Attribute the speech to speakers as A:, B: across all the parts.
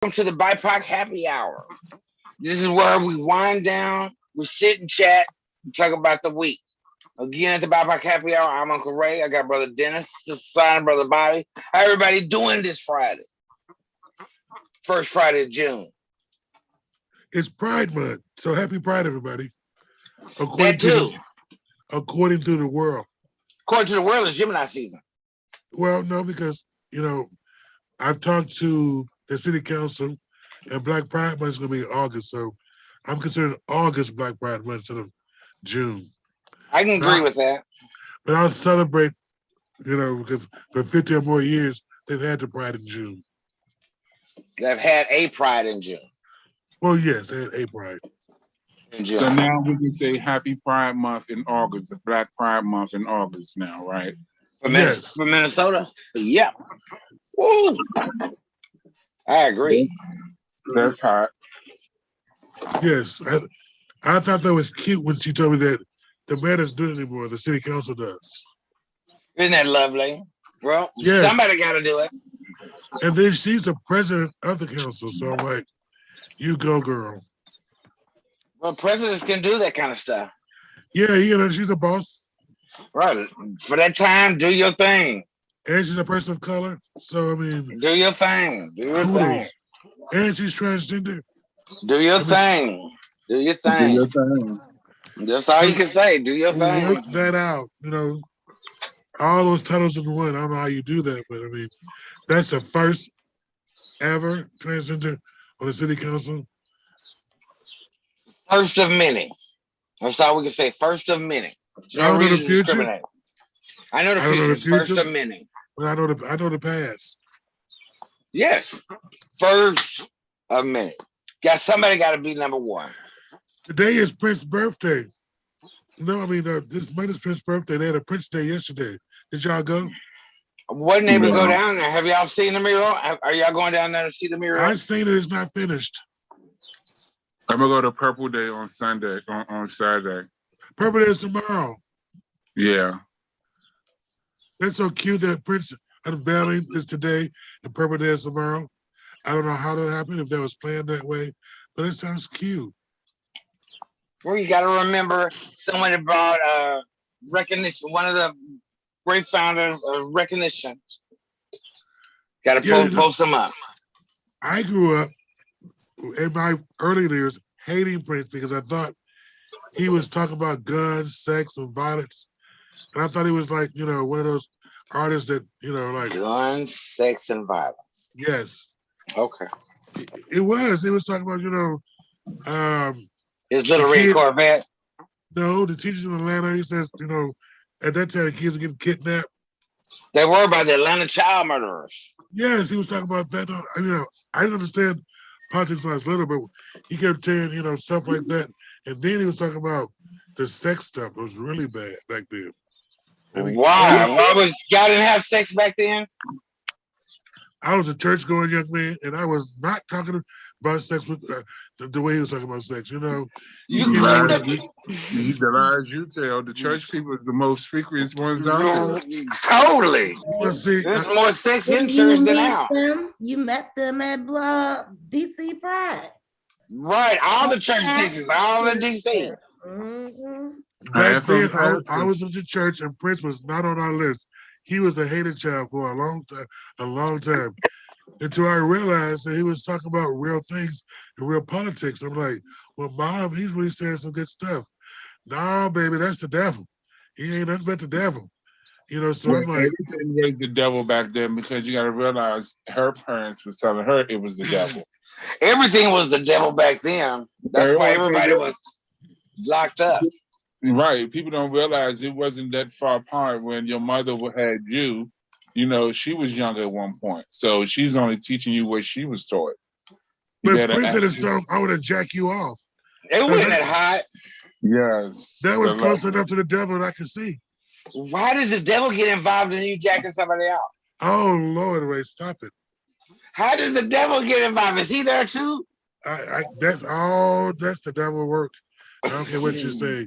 A: Welcome to the BIPOC Happy Hour. This is where we wind down, we sit and chat, and talk about the week. Again, at the BIPOC Happy Hour, I'm Uncle Ray. I got Brother Dennis, this side, Brother Bobby. How everybody doing this Friday? First Friday of June.
B: It's Pride Month, so happy Pride, everybody.
A: That too.
B: According to the world.
A: According to the world, it's Gemini season.
B: Well, no, because, I've talked to the city council, and Black Pride Month is going to be in August, so I'm considering August Black Pride Month instead of June.
A: I can agree with that.
B: But I'll celebrate, because for 50 or more years, they've had the Pride in June.
A: They've had a Pride in June.
B: Well, yes, they had a Pride.
C: So now we can say Happy Pride Month in August, the Black Pride Month in August now, right?
B: Yes.
A: For Minnesota? Yeah. Woo. I agree.
C: That's hot.
B: Yes. I thought that was cute when she told me that the mayor doesn't do it anymore, the city council does.
A: Isn't that lovely? Well,
B: yes.
A: Somebody got to do it.
B: And then she's the president of the council, so I'm like, you go, girl.
A: Well, presidents can do that kind of stuff.
B: Yeah, she's a boss.
A: Right. For that time, do your thing.
B: And she's a person of color, so I mean...
A: Do your thing. Do your thing.
B: And she's transgender.
A: Do your thing. Do your thing.
C: Do your thing.
A: That's all you can say. Do your thing.
B: Work that out, all those titles in one. I don't know how you do that, but I mean, that's the first ever transgender on the city council.
A: First of many. That's all we can say. First of many.
B: I don't know the future.
A: I know the future. First of many.
B: But I know the past.
A: Yes. First of many. Somebody got to be number one.
B: Today is Prince's birthday. No, I mean, this month is Prince's birthday. They had a Prince Day yesterday. Did y'all go?
A: Wasn't able to go down there. Have y'all seen the mural? Are y'all going down there to see the mural?
B: I seen it. It's not finished.
C: I'm gonna go to Purple Day on Sunday, on Saturday.
B: Purple Day is tomorrow.
C: Yeah.
B: That's so cute that Prince unveiling is today and Purple Day is tomorrow. I don't know how that happened, if that was planned that way, but it sounds cute.
A: Well, you got to remember someone that brought recognition, one of the great founders of recognition. Got to post them up.
B: I grew up in my early years hating Prince because I thought he was talking about guns, sex, and violence. And I thought he was like, one of those artists that, like...
A: Guns, sex, and violence.
B: Yes.
A: Okay.
B: It was. He was talking about,
A: his little red Corvette.
B: No, the teachers in Atlanta, he says, at that time the kids were getting kidnapped.
A: They were by the Atlanta child murderers.
B: Yes, he was talking about that. I didn't understand politics when I was little, but he kept saying, stuff like that. And then he was talking about the sex stuff. It was really bad back then. I mean,
A: why? Y'all didn't have sex back then?
B: I was a church-going young man, and I was not talking about sex with the way he was talking about sex.
C: The lies you tell, the church people is the most freakiest ones out there.
A: Totally.
B: See,
A: there's more sex in church than out.
D: You met them at DC Pride.
A: Right, all the church pieces, all in DC.
B: Back then, I was in the church, and Prince was not on our list. He was a hated child for a long time, until I realized that he was talking about real things and real politics. I'm like, well, Mom, he's really saying some good stuff. No, baby, that's the devil. He ain't nothing but the devil. So I'm like...
C: Everything was the devil back then, because you got to realize her parents was telling her it was the devil.
A: Everything was the devil back then. That's why everybody was locked up.
C: Right. People don't realize it wasn't that far apart when your mother had you. She was young at one point. So she's only teaching you what she was taught.
B: But Prince had a song, I want to jack you off.
A: It wasn't that hot.
C: Yes.
B: That was close enough to the devil that I could see.
A: Why did the devil get involved in you jacking somebody out?
B: Oh, Lord, Ray, stop it.
A: How does the devil get involved? Is he there too?
B: That's the devil work. I don't care what you say.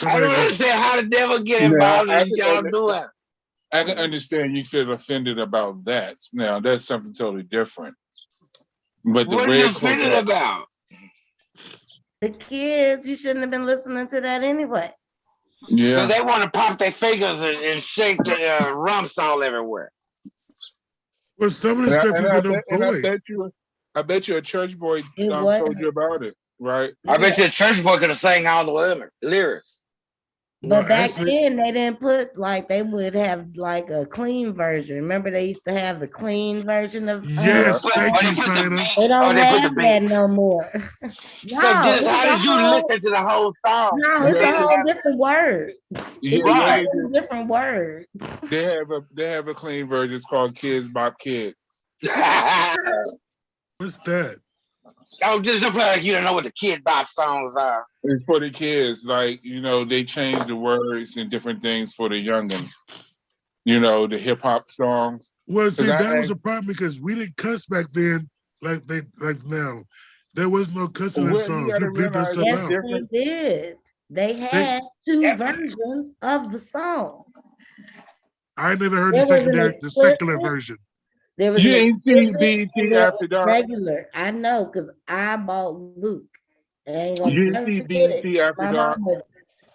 A: I don't understand how the devil get involved in y'all doing.
C: I can understand you feel offended about that. Now, that's something totally different. But the
A: What are you
C: red
A: feeling
C: Corvette,
A: about?
D: The kids, you shouldn't have been listening to that anyway.
A: Because
C: yeah.
A: they want to pop their fingers and shake the rumps all everywhere.
B: Well, some of the stuff you can
C: And
B: avoid.
C: I bet you a church boy
D: It
C: told
D: wasn't.
C: you about it, right?
A: I bet you a church boy could have sang all the lyrics.
B: Well,
D: But back
B: actually,
D: then they didn't put like they would have like a clean version. Remember they used to have the clean version of
B: yes,
A: But
B: thank
A: they
B: you,
A: put the
B: Sina.
A: beats.
D: they don't
A: They put
D: have
A: the
D: that
A: beats.
D: no more.
A: So
D: No,
A: Dennis, how did you listen to the whole song?
D: no,
A: And
D: it's
A: they
D: a
A: didn't
D: whole different word.
C: Yeah,
D: It's
A: Right.
C: they do.
D: different words.
C: They have a clean version. It's called Kids Bop Kids.
A: have.
B: What's that?
A: Oh, just don't play like you don't know what the Kid Bop songs are.
C: It's for the kids. Like, they change the words and different things for the youngins. The hip hop songs.
B: Well, see, that
C: I
B: was a problem because we didn't cuss back then like now. There was no cussing in
C: Well, you
B: songs.
C: got
B: You
C: to
B: beat that
C: realize
B: stuff
D: Yes,
C: it's
B: out.
C: different.
D: they did. They had two versions of the song.
B: I never heard
D: There was an
B: the secular
D: explicit.
B: version.
D: There was
C: You
D: an
C: ain't seen
D: explicit and
C: BET
D: there
C: After
D: was
C: Dark.
D: regular. I know because I bought Luke. I ain't gonna
C: You
D: never
C: ain't seen
D: forget it.
C: BET After
D: My
C: Dark.
D: mama,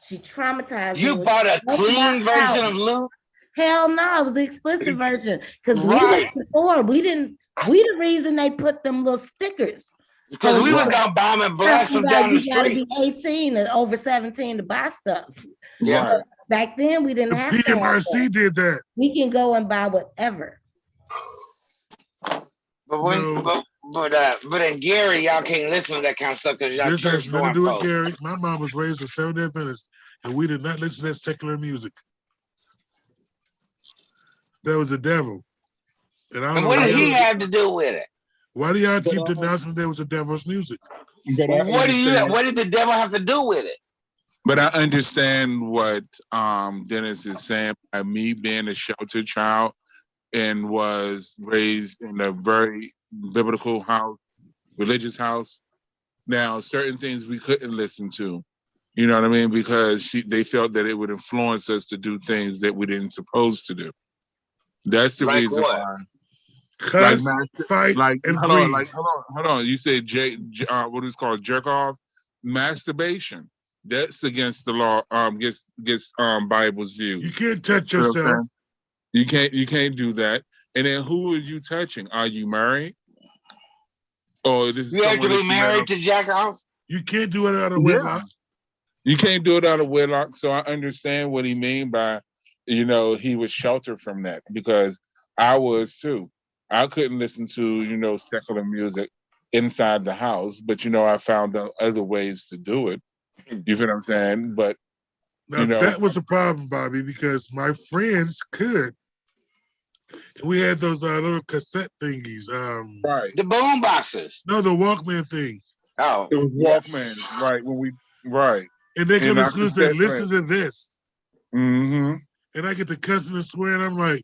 D: she traumatized me.
A: You
D: when
A: bought a
D: she broke my
A: clean version
D: house.
A: of Luke?
D: Hell no, it was the explicit version. Because we
A: Right.
D: was before, we the reason they put them little stickers.
A: Because
D: So
A: we was
C: Right.
A: gonna bomb and blast them
D: like
A: down the
D: you gotta
A: street.
D: be 18 and over 17 to buy stuff.
A: Yeah.
C: Right.
D: Back then we didn't
B: The
D: have to have that.
B: PMRC did that.
D: We can go and buy whatever.
A: But but in Gary, y'all can't listen to that kind of stuff because y'all
B: This has
A: church
B: nothing to
A: going
B: do with
A: folks.
B: Gary. My mom was raised a Seventh-day Adventist, and we did not listen to that secular music. That was the devil. And I don't
A: And
B: know
A: what
B: why
A: did he
B: y'all,
A: have to do with it?
B: why do y'all keep denouncing that was the devil's music?
C: But I
A: What
C: understand.
A: did the devil have to do with it?
C: But I understand what Dennis is saying. By me being a sheltered child and was raised in a very biblical house, religious house. Now, certain things we couldn't listen to. You know what I mean? Because they felt that it would influence us to do things that we didn't supposed to do. That's the
A: Like
C: reason
A: what?
C: why.
B: Cuss, fight, and breathe.
C: Hold on. You said what is called jerk off, masturbation. That's against the law. Against Bible's views.
B: You can't touch
C: You know what I'm
B: yourself.
C: saying? You can't do that. And then who are you touching? Are you married? Or this is
A: You have to
C: someone
A: be
C: that you met
A: married
C: on-
A: to jack off?
B: You can't do it out of wedlock.
C: You can't do it out of wedlock. So I understand what he mean by, he was sheltered from that because I was too. I couldn't listen to, secular music inside the house, but I found out other ways to do it. You feel what I'm saying? But
B: Now that was a problem, Bobby, because my friends could. We had those little cassette thingies.
C: Right.
A: The boom boxes.
B: No, the Walkman thing.
A: Oh.
C: It was Walkman, right? Right.
B: And they come
C: And
B: to
C: I
B: school and
C: could
B: say,
C: say,
B: listen to this.
C: Mm-hmm.
B: And I get the cussing and swearing. I'm like,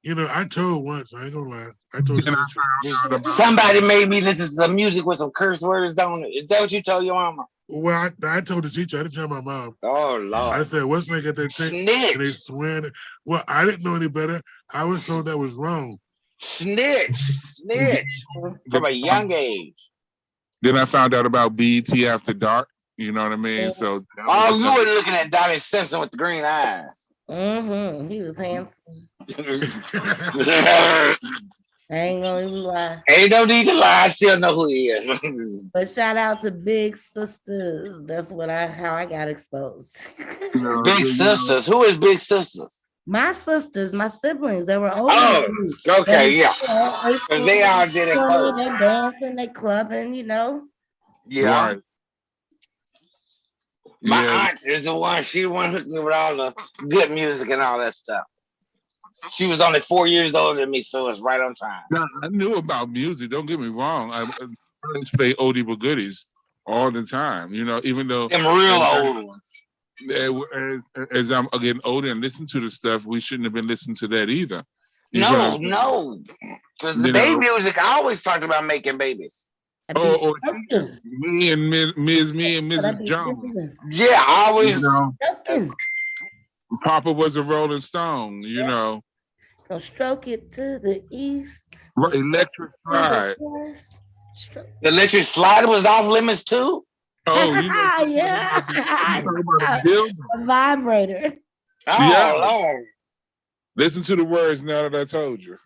B: I told once. I ain't gonna lie. I told the teacher.
A: Somebody made me listen to some music with some curse words on it. Is that what you told your mama?
B: Well, I told the teacher. I didn't tell my mom.
A: Oh, Lord.
B: I said, what's nigga that tape?
A: Snitch.
B: And they swearing. Well, I didn't know any better. I was told that was wrong.
A: Snitch from a young age.
C: Then I found out about BET After Dark. You know what I mean? So
A: oh, you were looking at Donnie Simpson with the green eyes.
D: Mm-hmm. He was handsome. I ain't gonna even lie.
A: Ain't no need to lie. I still know who he is.
D: But shout out to Big Sisters. That's how I got exposed.
A: Big Sisters. Who is Big Sisters?
D: My sisters, my siblings, they were older.
A: Oh, okay, yeah. Because they all did it first.
D: They dancing, they clubbing,
A: Yeah.
C: Right.
A: My aunt is the one, she the one hooked me with all the good music and all that stuff. She was only 4 years older than me, so it's right on time.
C: Now, I knew about music. Don't get me wrong. I used to play oldie but goodies all the time. Even though
A: them real old ones.
C: As I'm getting older and listen to the stuff, we shouldn't have been listening to that either.
A: No, because the baby music I always talked about making babies.
C: Or me and Mrs. Jones.
A: Yeah, I always.
C: Papa was a Rolling Stone,
D: Go stroke it to the east.
C: Electric slide.
A: The electric slider was off limits too.
C: Oh, you know,
D: Yeah.
C: you talking about a building.
D: A vibrator.
A: Oh
C: Yeah.
A: Lord.
C: Listen to the words now that I told you.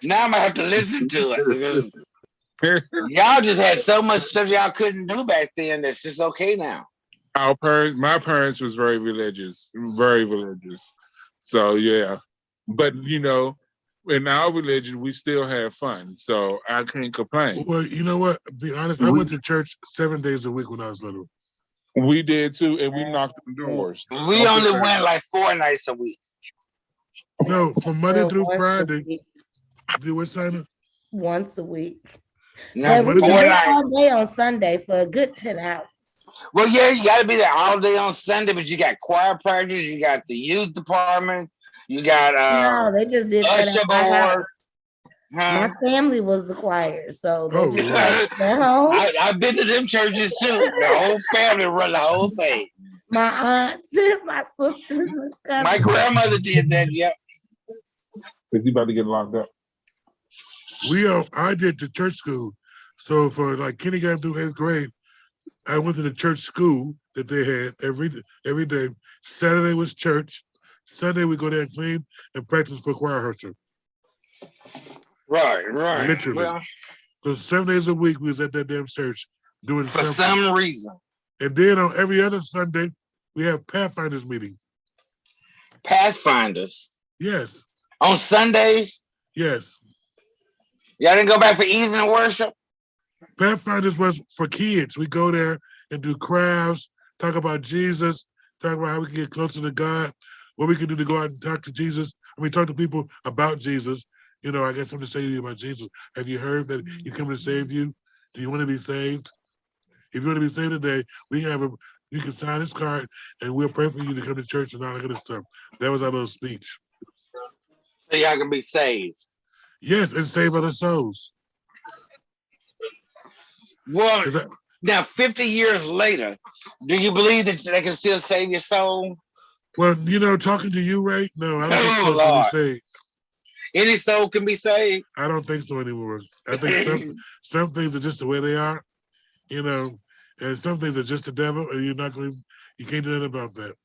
A: Now I'm gonna have to listen to it because y'all just had so much stuff y'all couldn't do back then that's just okay now.
C: My parents was very religious, very religious. So yeah, but you know, in our religion, we still have fun. So I can't complain.
B: Well, you know what? Be honest, I went to church 7 days a week when I was little.
C: We did too, and we knocked on doors.
A: We only went like 4 nights a week.
B: No, from Monday through
D: Once a
B: Friday.
D: week.
B: Do what, Simon?
D: Once a week.
A: No,
D: But we
A: 4
D: were there
A: nights.
D: all day on Sunday for a good 10 hours.
A: Well, yeah, you got to be there all day on Sunday, but you got choir practice, you got the youth department, you got
D: No, they just did that
A: usher
D: at my house.
A: board.
D: My family was the choir, so they
B: Oh,
D: just
B: Lord.
D: their home.
A: I've been to them churches too. The whole family run the whole thing.
D: My aunts, my sisters, and
A: My
D: cousins.
A: grandmother did that. Yep.
C: Is he about to get locked up?
B: I did the church school. So for like kindergarten through 8th grade, I went to the church school that they had every day. Saturday was church. Sunday we go there and clean and practice for choir rehearsal.
A: Right.
B: Literally.
A: Well,
B: So 7 days a week we was at that damn church doing
A: for
B: something.
A: some reason.
B: And then on every other Sunday, we have Pathfinders meeting.
A: Pathfinders.
B: Yes.
A: On Sundays?
B: Yes.
A: Y'all didn't go back for evening worship?
B: Pathfinders was for kids. We go there and do crafts, talk about Jesus, talk about how we can get closer to God, what we can do to go out and talk to Jesus. Talk to people about Jesus. You know, I got something to say to you about Jesus. Have you heard that he's coming to save you? Do you want to be saved? If you want to be saved today, you can sign this card and we'll pray for you to come to church and all that kind of stuff. That was our little speech.
A: So y'all can be saved.
B: Yes, and save other souls.
A: Well, now 50 years later, do you believe that they can still save your soul?
B: Well, you know, talking to you, right? No, I don't think so.
A: Lord.
B: Can be saved.
A: Any soul can be saved?
B: I don't think so anymore. I think some things are just the way they are, you know, and some things are just the devil, and you can't do anything about that.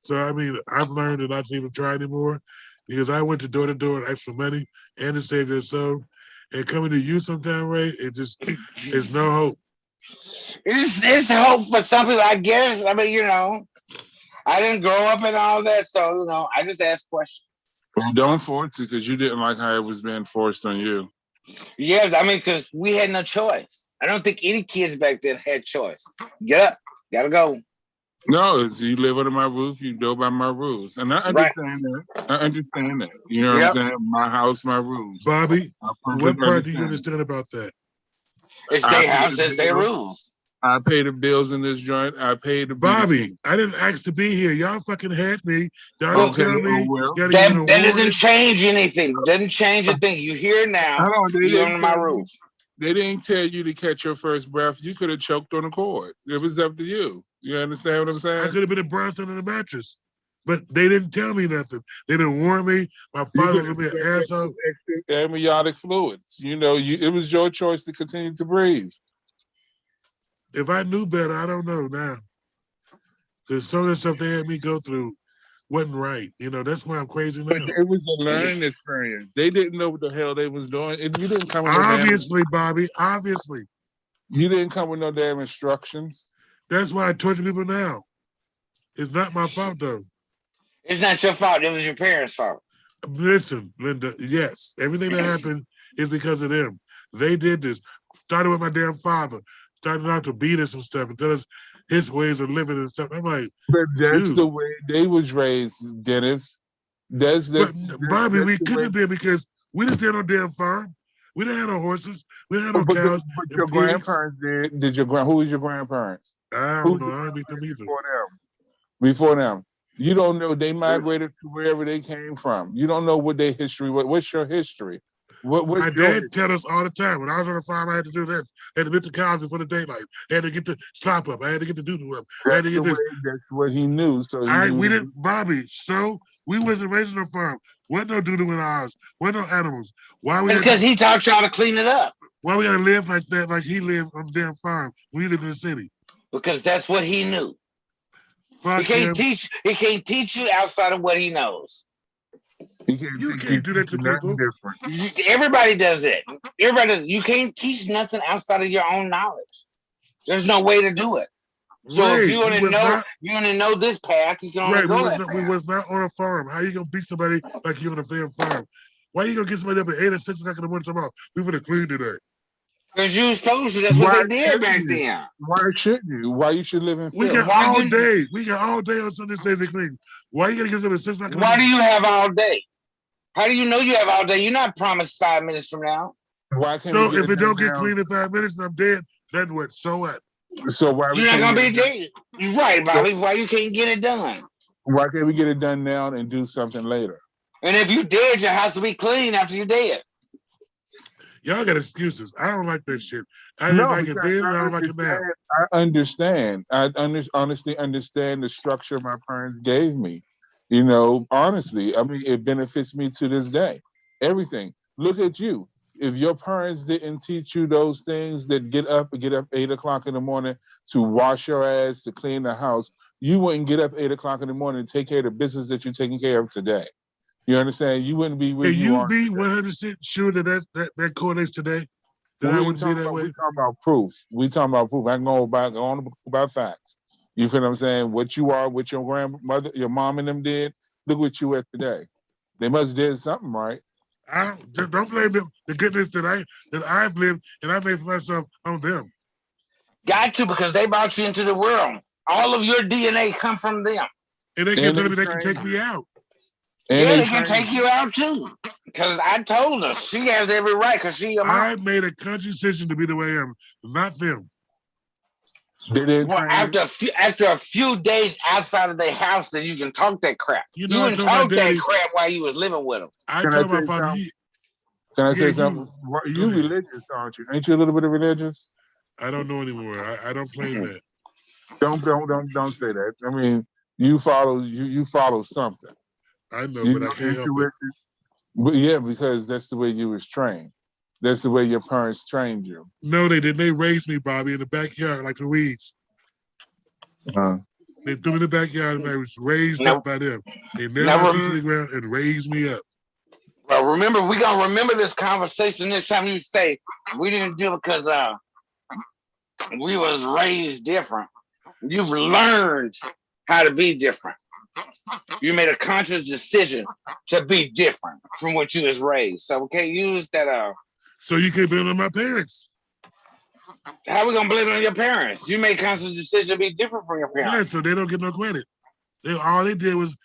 B: So, I've learned not to even try anymore because I went door to door and asked for money and to save their soul. And coming to you sometime, Ray, there's no hope.
A: It's hope for some people, I guess. I didn't grow up in all that, so, I just ask questions.
C: Don't force it because you didn't like how it was being forced on you.
A: Yes, because we had no choice. I don't think any kids back then had choice. Get up, gotta go.
C: No, it's you live under my roof, you go by my rules. And I understand that. I understand that. You know what I'm saying? My house, my rules.
B: Bobby, what part do you understand about that?
A: It's their house, it's their rules.
C: I pay the bills in this joint. I pay the
B: Bobby, I didn't ask to be here. Y'all fucking had me. Y'all didn't tell me.
A: That doesn't change anything. Doesn't change a thing. You here now. You're under my roof.
C: They didn't tell you to catch your first breath. You could have choked on the cord. It was up to you. You understand what I'm saying?
B: I could have been a Bronson under the mattress. But they didn't tell me nothing. They didn't warn me. My father was going to be an asshole.
C: Amniotic fluids. It was your choice to continue to breathe.
B: If I knew better, I don't know now. Because some of the stuff they had me go through wasn't right. That's why I'm crazy now.
C: But it was a learning experience. They didn't know what the hell they was doing. You didn't come with
B: obviously, Bobby, obviously.
C: You didn't come with no damn instructions.
B: That's why I torture people now. It's not my fault, though.
A: It's not your fault. It was your parents' fault.
B: Listen, Linda, yes. Everything that happened is because of them. They did this. Started with my damn father. Started out to beat us and stuff and tell us his ways of living and stuff. I'm like,
C: but that's the way they was raised, Dennis.
B: Bobby, we couldn't have been because we didn't stay on no damn farm. We didn't have no horses. We didn't have no cows.
C: But your grandparents did. Who was your grandparents?
B: I don't know. I didn't meet them either.
C: Before them. You don't know. They migrated to wherever they came from. You don't know what their history was. What's your history?
B: My dad tell us all the time. When I was on the farm, I had to do this. I had to milk the cows before the daylight. I had to get the slop up. I had to get the doo-doo up. I had to get this.
C: That's what he knew. So
B: we didn't, Bobby. So we wasn't raised on a farm. What no doo-doo in our house? What no animals? Why we?
A: It's because he taught y'all to clean it up.
B: Why we gotta live like that? Like he lived on the damn farm. We live in the city.
A: Because that's what he knew.
B: Fuck
A: he can't
B: him.
A: He can't teach you outside of what he knows.
B: You can't do that to people.
A: Everybody does it. Everybody does. You can't teach nothing outside of your own knowledge. There's no way to do it. So if you want to know this path, you can only go that path.
B: We was not on a farm. How you gonna beat somebody like you on a damn farm? Why you gonna get somebody up at 8 or 6 o'clock in the morning tomorrow? We gonna clean today.
A: Because you was supposed to. That's what they did back then.
C: Why shouldn't you? Why you should live in fear?
B: We got all day. We got all day on Sunday saying they clean. Why you gonna get somebody at 6 o'clock?
A: Why do you have all day? How do you know you have all day? You're not promised 5 minutes from now.
C: Why can't
B: so if it don't get clean in 5 minutes and I'm dead, then what? So what?
C: So why
A: you're not gonna be dead? You're right, Bobby. Why you can't get it done?
C: Why can't we get it done now and do something later?
A: And if you dead, your house will be clean after you're dead.
B: Y'all got excuses. I don't like that shit. I didn't like it then, and I don't like it now.
C: I understand. I honestly understand the structure my parents gave me. You know, honestly, I mean, it benefits me to this day. Everything. Look at you. If your parents didn't teach you those things, that get up 8 o'clock in the morning to wash your ass, to clean the house, you wouldn't get up 8 o'clock in the morning and take care of the business that you're taking care of today. You understand? You wouldn't be where you are.
B: Can you be 100% sure that correlates today? That I wouldn't be that way?
C: We talking about proof. We talking about proof. I can go on about facts. You feel what I'm saying? What you are, what your grandmother, your mom and them did, look what you at today. They must have did something right.
B: Don't blame them. The goodness that I've lived and I made for myself on them.
A: Got to, because they brought you into the world. All of your DNA come from them.
B: And they can tell me they can take me out.
A: And yeah, they can take you out too. Because I told her she has every right because she your mom.
B: I made a conscious decision to be the way I am, not them.
A: Well, after a few days outside of their house, then you can talk that crap. You didn't talk that crap while you was living with them.
B: I told my father.
C: Can I say something? You religious, aren't you? Ain't you a little bit of religious?
B: I don't know anymore. I don't claim that.
C: Don't say that. I mean, you follow something.
B: I know, but I can't help it.
C: But yeah, because that's the way you was trained. That's the way your parents trained you.
B: No, they didn't. They raised me, Bobby, in the backyard like the weeds. They threw me in the backyard and I was raised up by them. They nailed me to the ground and raised me up.
A: Well, remember, we're going to remember this conversation next time you say, we didn't do it because we was raised different. You've learned how to be different. You made a conscious decision to be different from what you was raised. So we can't use that.
B: So you can't blame it on my parents.
A: How are we gonna blame it on your parents? You made a conscious decision to be different from your parents.
B: Yeah, so they don't get no credit. All they did was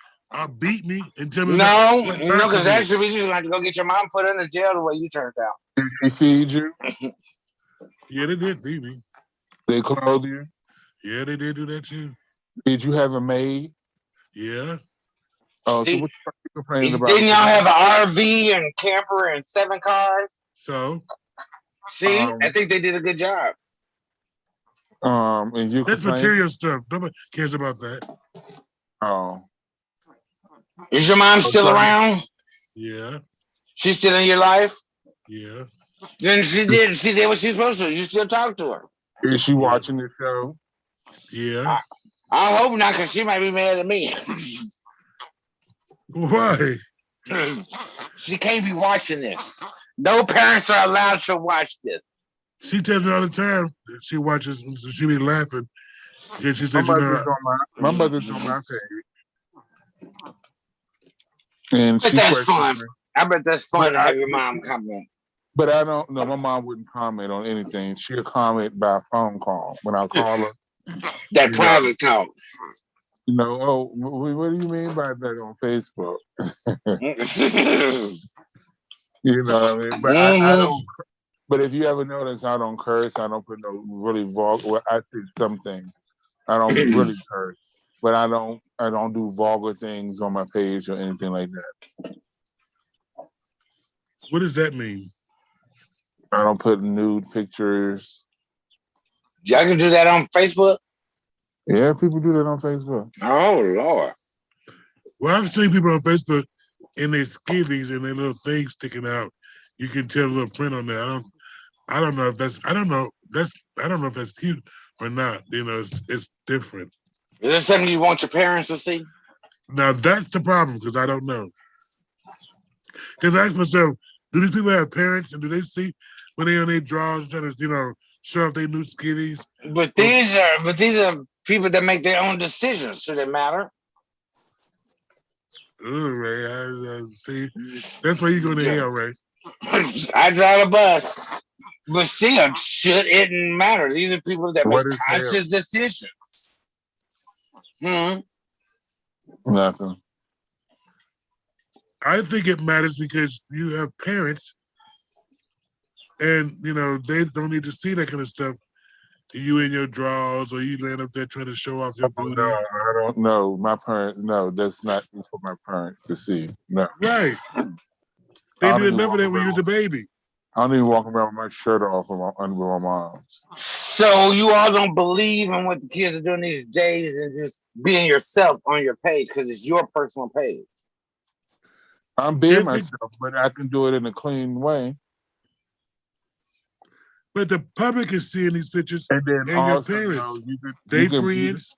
B: beat me and tell me.
A: No, because actually we just like to go get your mom put in the jail the way you turned out.
C: Did they feed you?
B: Yeah, they did feed me.
C: They clothed you?
B: Yeah, they did do that too.
C: Did you have a maid?
B: Yeah.
C: Oh, so what you complaining about?
A: Didn't y'all have an RV and camper and 7 cars?
B: So,
A: see, I think they did a good job.
C: And you
B: that's material stuff. Nobody cares about that.
C: Oh.
A: Is your mom still around?
B: Yeah.
A: She's still in your life?
B: Yeah.
A: Then she did what she's supposed to. You still talk to her.
C: Is she watching the show?
B: Yeah.
A: I hope not, because she might be mad at me.
B: Why?
A: She can't be watching this. No parents are allowed to watch this.
B: She tells me all the time. She watches, and so she be laughing. Yeah, she said,
C: my mother's on my page. And
A: that's fun. I bet that's fun to have your mom comment.
C: But I don't know. My mom wouldn't comment on anything. She'll comment by phone call when I call her.
A: That private talk.
C: You know, what do you mean by that on Facebook? You know what I mean? But I don't. But if you ever notice, I don't curse. I don't put no really vulgar. Well, I think something. I don't really curse, but I don't do vulgar things on my page or anything like that.
B: What does that mean?
C: I don't put nude pictures.
A: Y'all can do that on Facebook?
C: Yeah, people do that on Facebook.
A: Oh, Lord.
B: Well, I've seen people on Facebook in their skivvies and their little things sticking out. You can tell a little print on there. I don't know if that's cute or not. You know, it's different.
A: Is there something you want your parents to see?
B: Now that's the problem because I don't know. Because I ask myself, do these people have parents and do they see when they on their drawers trying to, show off their new skivvies?
A: But these are people that make their own decisions. Should it matter?
B: Ooh, Ray, I see. That's why you go to hell, Ray.
A: I drive a bus, but still, should it matter? These are people that make conscious decisions.
C: Nothing.
B: I think it matters because you have parents, and they don't need to see that kind of stuff. You in your drawers, or you laying up there trying to show off your booty.
C: No, I don't know. My parents, no, that's not for my parents to see. No.
B: Right. They did enough of that when you was a baby.
C: I don't even walk around with my shirt off under my arms.
A: So you all don't believe in what the kids are doing these days and just being yourself on your page because it's your personal page.
C: I'm being myself, but I can do it in a clean way.
B: But the public is seeing these pictures,
C: and then also,
B: your parents, they friends.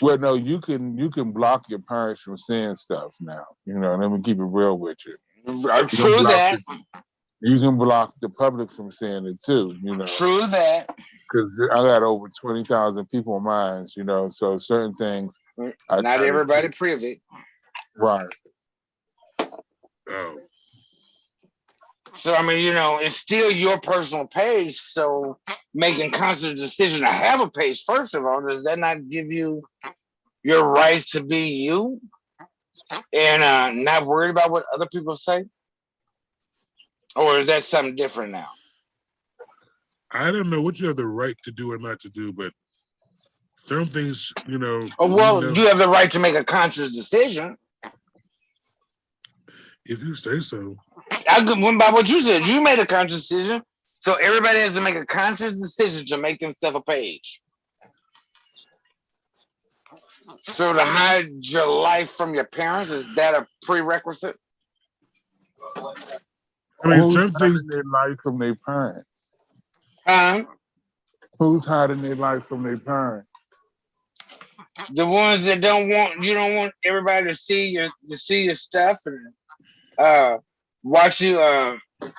C: Well, no, you can block your parents from seeing stuff now. Let me keep it real with you.
A: True that.
C: You can block the public from seeing it too.
A: True that.
C: Because I got over 20,000 people on mine. So certain things.
A: Not everybody privy.
C: Right.
B: Oh.
A: So, it's still your personal page. So making conscious decision to have a page, first of all, does that not give you your right to be you and not worried about what other people say? Or is that something different now?
B: I don't know what you have the right to do or not to do, but some things,
A: Oh, well, you have the right to make a conscious decision.
B: If you say so.
A: I went by what you said. You made a conscious decision. So everybody has to make a conscious decision to make themselves a page. So to hide your life from your parents, is that a prerequisite?
C: Who's hiding their life from their parents? Who's hiding their life from their parents?
A: The ones that you don't want everybody to see your stuff and watch you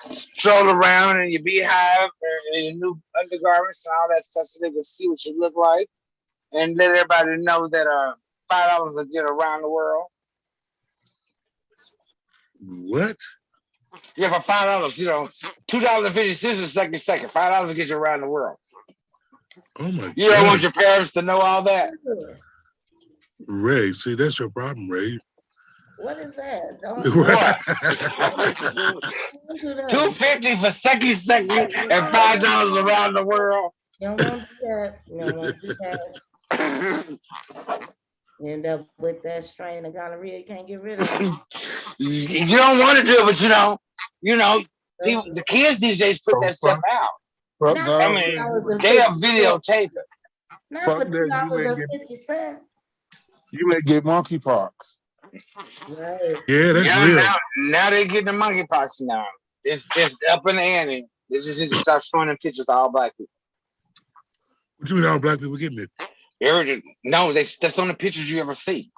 A: stroll around in your beehive and your new undergarments and all that stuff so they can see what you look like and let everybody know that $5 will get around the world.
B: What?
A: Yeah, for $5, $2.50 a second. $5 will get you around the world.
B: Oh my God.
A: You don't want your parents to know all that?
B: Ray, see, that's your problem, Ray.
D: What is that?
A: $2.50 for second and $5 around the world.
D: You don't want to do that. You don't want to do that. You end up with that strain of gonorrhea you can't get rid of.
A: You don't want to do it, but people, the kids these days put that stuff out. They have videotape it.
D: Not for $2.50.
C: You may get monkeypox.
D: Right.
B: Yeah, that's real.
A: Now they're getting the monkeypox now. It's up in the ante. They just need to start showing them pictures of all black people.
B: What you mean all black people getting it?
A: No, that's on the pictures you ever see.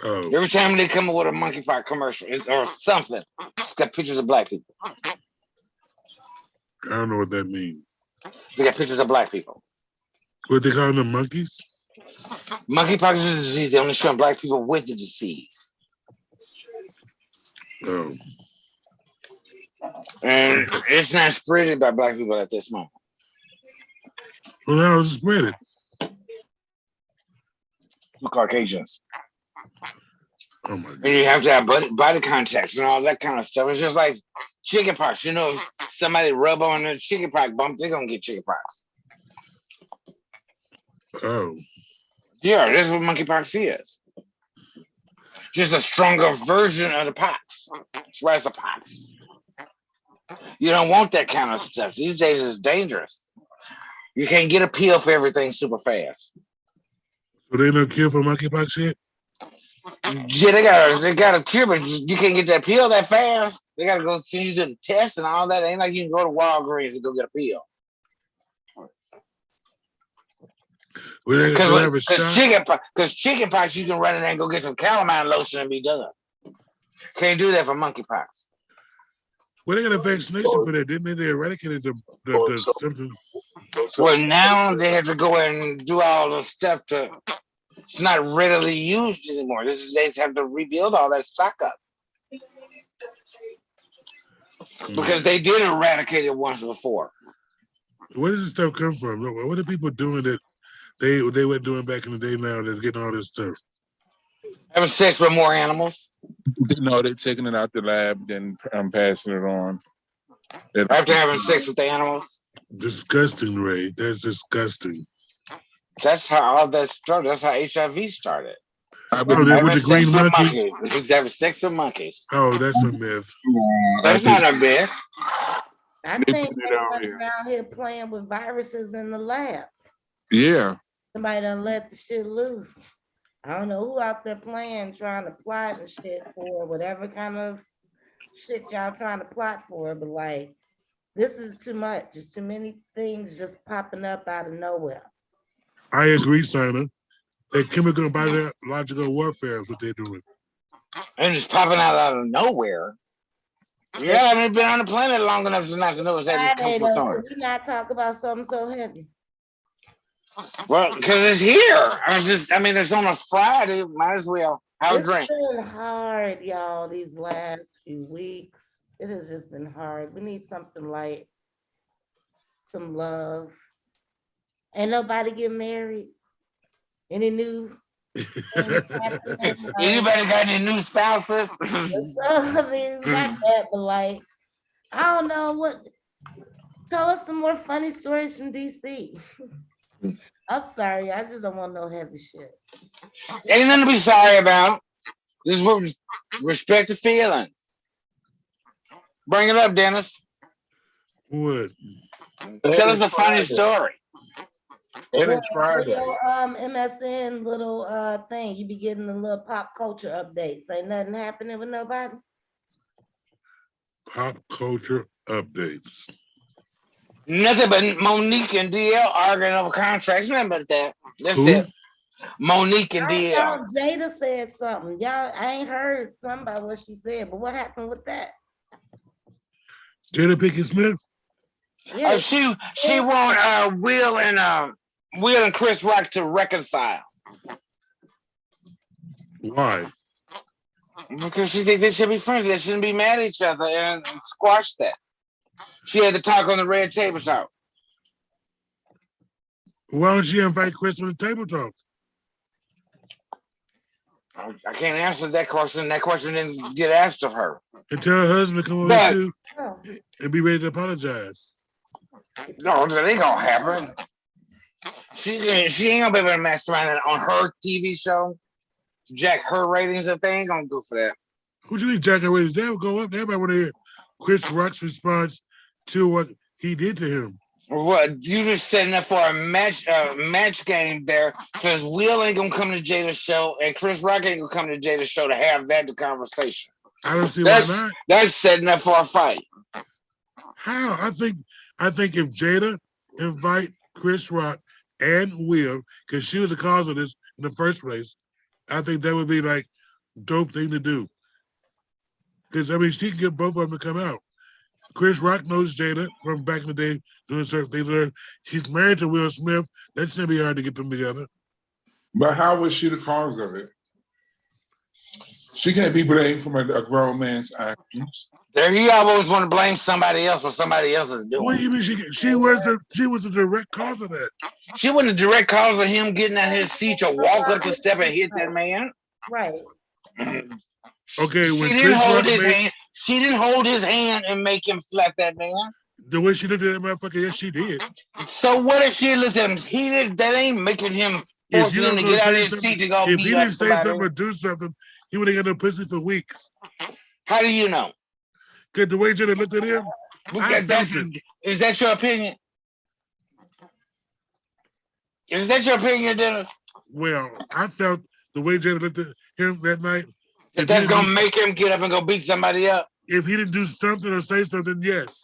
B: Oh.
A: Every time they come up with a monkeypox commercial or something, it's got pictures of black people.
B: I don't know what that means.
A: They got pictures of black people.
B: What they call them, monkeys?
A: Monkeypox is a disease. They only show black people with the disease.
B: Oh.
A: And it's not spreaded by black people at this moment.
B: Well, how is it spreaded?
A: Caucasians.
B: Oh my God.
A: And you have to have body contacts and all that kind of stuff. It's just like chickenpox. If somebody rub on a chickenpox bump, they're going to get chickenpox.
B: Oh.
A: Yeah, that's what monkeypox is. Just a stronger version of the pox. That's why it's a pox. You don't want that kind of stuff. These days it's dangerous. You can't get a pill for everything super fast.
B: So they no cure for monkeypox yet?
A: Yeah, they got a cure, but you can't get that pill that fast. They gotta go send you to the test and all that. It ain't like you can go to Walgreens and go get a pill. Because chickenpox, you can run in there and go get some calamine lotion and be done. Can't do that for monkeypox.
B: Well, they got a vaccination for that, didn't they? They eradicated the symptoms.
A: Well, now they have to go and do all the stuff to. It's not readily used anymore. They have to rebuild all that stock up because they did eradicate it once before.
B: Where does this stuff come from? What are people doing that they were doing back in the day now that's getting all this stuff?
A: Having sex with more animals?
C: No, they're taking it out the lab, then passing it on.
A: After having sex with the animals?
B: Disgusting, Ray. That's disgusting.
A: That's how all that started. That's how HIV started.
B: With the green monkey.
A: He's having sex with monkeys.
B: Oh, that's a myth.
A: That's not a myth.
D: I think they're out here playing with viruses in the lab.
C: Yeah.
D: Somebody done let the shit loose. I don't know who out there playing, trying to plot and shit for whatever kind of shit y'all trying to plot for, but like, this is too much. There's too many things just popping up out of nowhere.
B: I agree, Simon. That chemical and biological warfare is what they're doing.
A: And it's popping out of nowhere. Yeah, I haven't been on the planet long enough to not to know exactly comes from somewhere.
D: We not talk about something so heavy.
A: Well, because it's here. I mean, it's on a Friday. Might as well have a drink.
D: It's been hard, y'all, these last few weeks. It has just been hard. We need something light, some love. Ain't nobody get married. Any new?
A: Anybody got any new spouses?
D: I mean, not that, but like, I don't know what. Tell us some more funny stories from DC. I'm sorry, I just don't want no heavy shit.
A: Ain't nothing to be sorry about. This is what respect the feelings. Bring it up, Dennis.
B: What?
A: Tell us a funny story.
E: It's Friday.
D: MSN little thing, you be getting the little pop culture updates. Ain't nothing happening with nobody.
B: Pop culture updates.
A: Nothing but Monique and DL arguing over contracts. Nothing but that. That's
B: Who?
A: it. Monique and DL.
D: Jada said something. Y'all, I ain't heard something about what she said, but what happened with that?
B: Jada Pinkett Smith?
D: Yeah.
A: She want Will and Chris Rock to reconcile.
B: Why?
A: Because she think they should be friends. They shouldn't be mad at each other and squash that. She had to talk on the red table talk.
B: Why don't she invite Chris on the table talk?
A: I can't answer that question. That question didn't get asked of her.
B: And tell her husband to come over too and be ready to apologize.
A: No, that ain't gonna happen. She ain't gonna be able to mastermind on her TV show. Jack her ratings if they ain't gonna go for that.
B: Who do you think Jack her ratings? That would go up. Everybody want to hear Chris Rock's response to what he did to him.
A: What you just setting up for a match game there, because Will ain't gonna come to Jada's show and Chris Rock ain't gonna come to Jada's show to have that conversation.
B: I don't see why not.
A: That's setting up for a fight.
B: How? I think if Jada invite Chris Rock and Will, because she was the cause of this in the first place, I think that would be like dope thing to do. Because I mean, she can get both of them to come out. Chris Rock knows Jada from back in the day doing certain things. She's married to Will Smith. That shouldn't be hard to get them together.
E: But how was she the cause of it? She can't be blamed from a grown man's actions.
A: There, you always want to blame somebody else for somebody else is doing.
B: What do you mean she was the direct cause of that?
A: She wasn't the direct cause of him getting out his seat to walk up the step and hit that man.
D: Right.
B: Okay, when
A: she didn't hold his hand and make him slap that man.
B: The way she looked at that motherfucker, yes, she did.
A: So what if she looked at him? That ain't making him forcing him to get out of his seat to go.
B: If he didn't say something or do something, he would have got no pussy for weeks.
A: How do you know?
B: Because the way Jada looked at him,
A: is that your opinion? Is that your opinion, Dennis?
B: Well, I felt the way Jada looked at him that night.
A: If that's gonna make him get up and go beat somebody up.
B: If he didn't do something or say something, yes.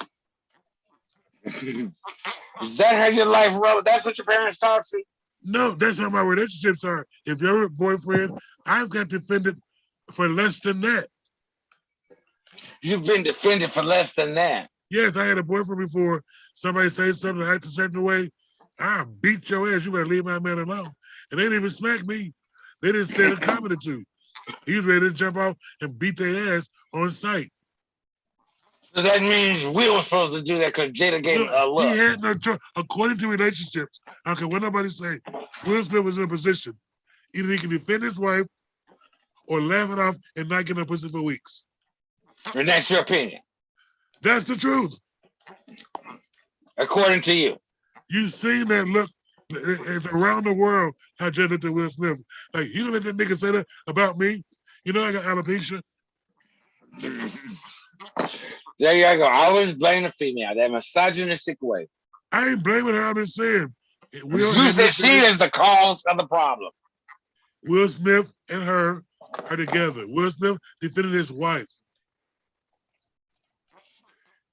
A: Is that how your life rolls? That's what your parents taught you?
B: No, that's how my relationships are. If you're a boyfriend, I've got defended for less than that.
A: You've been defended for less than that.
B: Yes, I had a boyfriend before. Somebody say something, act a certain way, I'll beat your ass. You better leave my man alone. And they didn't even smack me. They didn't say a comment or two. He was ready to jump off and beat their ass on sight.
A: So that means we were supposed to do that because Jada gave him a look.
B: He had no choice. According to relationships, I don't care what nobody say, Will Smith was in a position. Either he can defend his wife or laugh it off and not get no pussy for weeks.
A: And that's your opinion.
B: That's the truth.
A: According to you.
B: You seen that look. It's around the world how Jada looked at Will Smith. Like, you don't let that nigga say that about me. You know I got alopecia.
A: There you go. I always blame the female, that misogynistic way.
B: I ain't blaming her. I'm just saying.
A: You said she is the cause of the problem.
B: Will Smith and her are together. Will Smith defended his wife.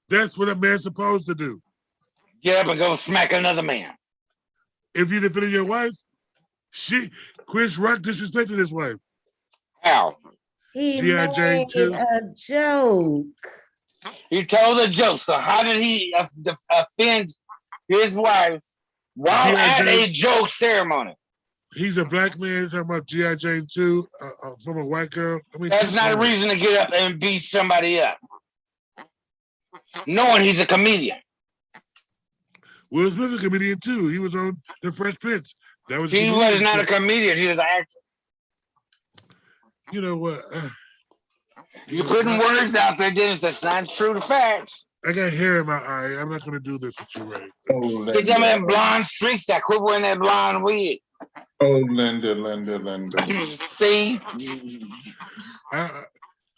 B: That's what a man's supposed to do.
A: Get up and go smack another man.
B: If you defended your wife, Chris Rock disrespected his wife.
A: How?
D: He made a joke.
A: He told a joke. So how did he offend his wife while at a joke ceremony?
B: He's a black man talking about G.I. Jane 2 from a white girl. I mean,
A: that's not a reason to get up and beat somebody up. Knowing he's a comedian.
B: Will Smith is a comedian too. He was on The Fresh Prince.
A: He was not a comedian. He was an actor.
B: You know what?
A: You're putting words out there, Dennis. That's not true to facts.
B: I got hair in my eye. I'm not going to do this with you, Ray.
A: Get them in blonde streaks. That quit wearing that blonde wig.
E: Oh, Linda.
A: See?
B: I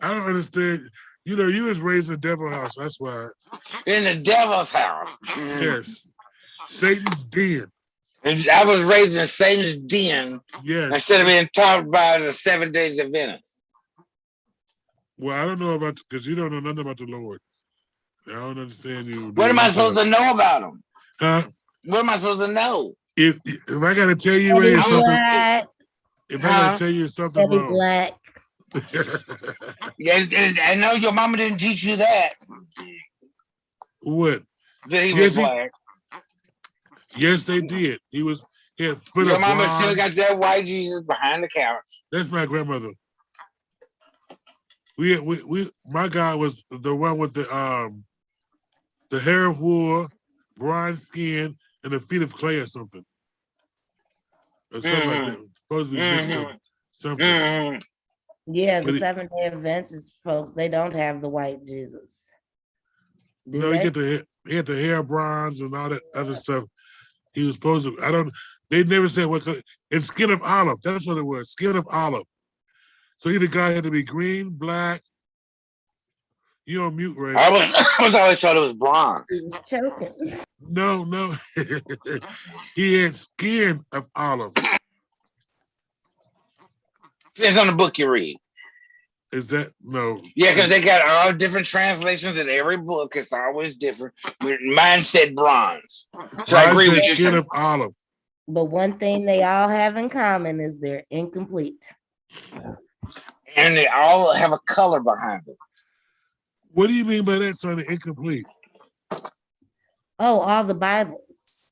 B: don't understand. You know, you was raised in the devil house. That's why.
A: In the devil's house.
B: Yes. Satan's den.
A: And I was raised in Satan's den.
B: Yes.
A: Instead of being taught by the 7 days of Adventist.
B: Well, I don't know about, because you don't know nothing about the Lord. I don't understand you.
A: What am I supposed to know about him?
B: Huh?
A: What am I supposed to know?
B: If I got to tell you, Ray, something. If I got to tell you something wrong.
D: Black.
A: Yeah, and I know your mama didn't teach you that.
B: What?
A: That he was black.
B: Yes, they did. He had foot
A: your
B: of
A: mama
B: bronze.
A: still got that white Jesus behind the couch.
B: That's my grandmother. My God was the one with the hair of wool, bronze skin, and the feet of clay or something. Or something like that. Supposed to be mixed up. Something.
D: Yeah, the 7-day Adventist folks, they don't have the white Jesus.
B: No, he had the hair bronze and all that other stuff. He was supposed to, they never said what color. And skin of olive, that's what it was, skin of olive. So either guy had to be green, black. You on mute, Ray.
A: I was always thought it was bronze.
D: He was choking.
B: No. He had skin of olive.
A: Depends on the book you read.
B: Is that no?
A: Yeah, because they got all different translations in every book. It's always different. Mine said bronze. So I agree with you.
B: Skin of olive.
D: But one thing they all have in common is they're incomplete.
A: And they all have a color behind it.
B: What do you mean by that, son? Incomplete.
D: Oh, all the Bibles.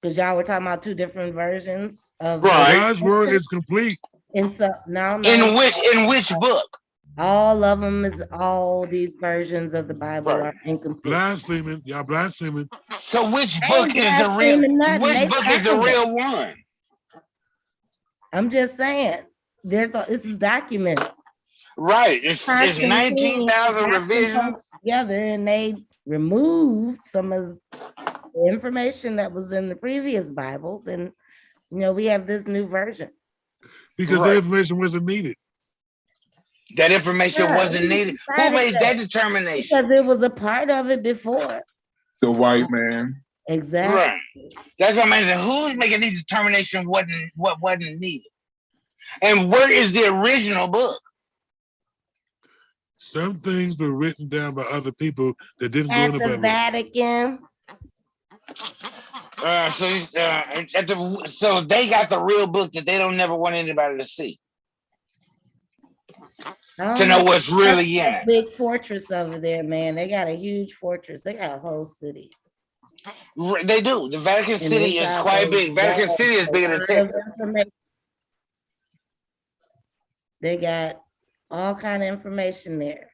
D: Because y'all were talking about two different versions of
B: God's word is complete.
D: And so no.
A: In which book?
D: All of them is all these versions of the Bible are incomplete.
B: Blaspheming, y'all blaspheming.
A: So which book is the real? Which book is the real one?
D: I'm just saying. This is documented.
A: Right. It's 19,000 revisions
D: together, and they removed some of the information that was in the previous Bibles, and we have this new version.
B: Because that information wasn't needed.
A: That information wasn't needed. Who made that determination?
D: Because it was a part of it before.
E: The white man.
D: Exactly.
A: Right. That's what I'm saying. Who's making these determinations what wasn't needed? And where is the original book?
B: Some things were written down by other people that didn't go in
D: At
B: the
D: the
B: Bible.
D: Vatican.
A: So they got the real book that they don't never want anybody to see. To know what's really in it.
D: Big fortress over there, man. They got a huge fortress. They got a whole city.
A: They do. The Vatican City is quite big. Vatican City is bigger than Texas.
D: They got all kind of information there.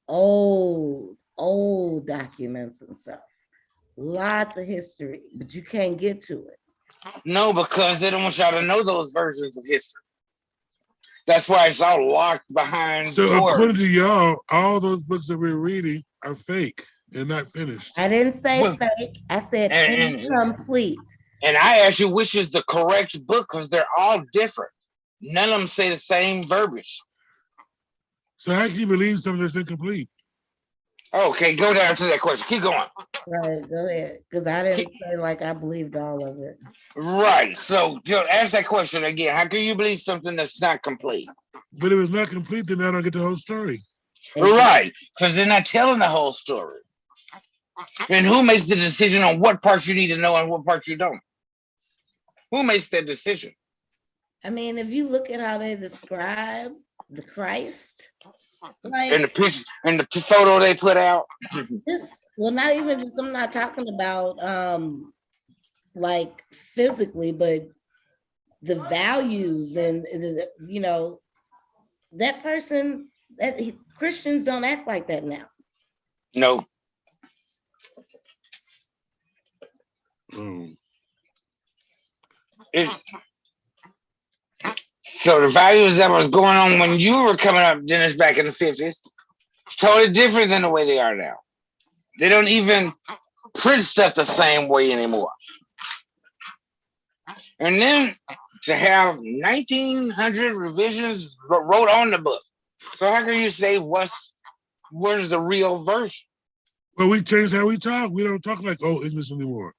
D: Old documents and stuff. Lots of history, but you can't get to it.
A: No, because they don't want y'all to know those versions of history. That's why it's all locked behind
B: So
A: doors.
B: according to y'all, all those books that we're reading are fake. They're not finished.
D: I didn't say fake. I said incomplete.
A: And I asked you which is the correct book because they're all different. None of them say the same verbiage.
B: So how can you believe something that's incomplete?
A: Okay, go down to that question. Keep going.
D: Right, go ahead. Because I didn't say like I believed all of it.
A: Right. So ask that question again. How can you believe something that's not complete?
B: But if it's not complete, then I don't get the whole story.
A: Right. Because they're not telling the whole story. And who makes the decision on what parts you need to know and what parts you don't? Who makes that decision?
D: I mean, if you look at how they describe the Christ, like
A: and the picture and the photo they put out.
D: Well, not even just, I'm not talking about like physically, but the values and that person, that Christians don't act like that now.
A: No. So the values that was going on when you were coming up, Dennis, back in the 50s, totally different than the way they are now. They don't even print stuff the same way anymore. And then to have 1,900 revisions wrote on the book. So how can you say where's the real version?
B: Well, we changed how we talk. We don't talk like Old English anymore.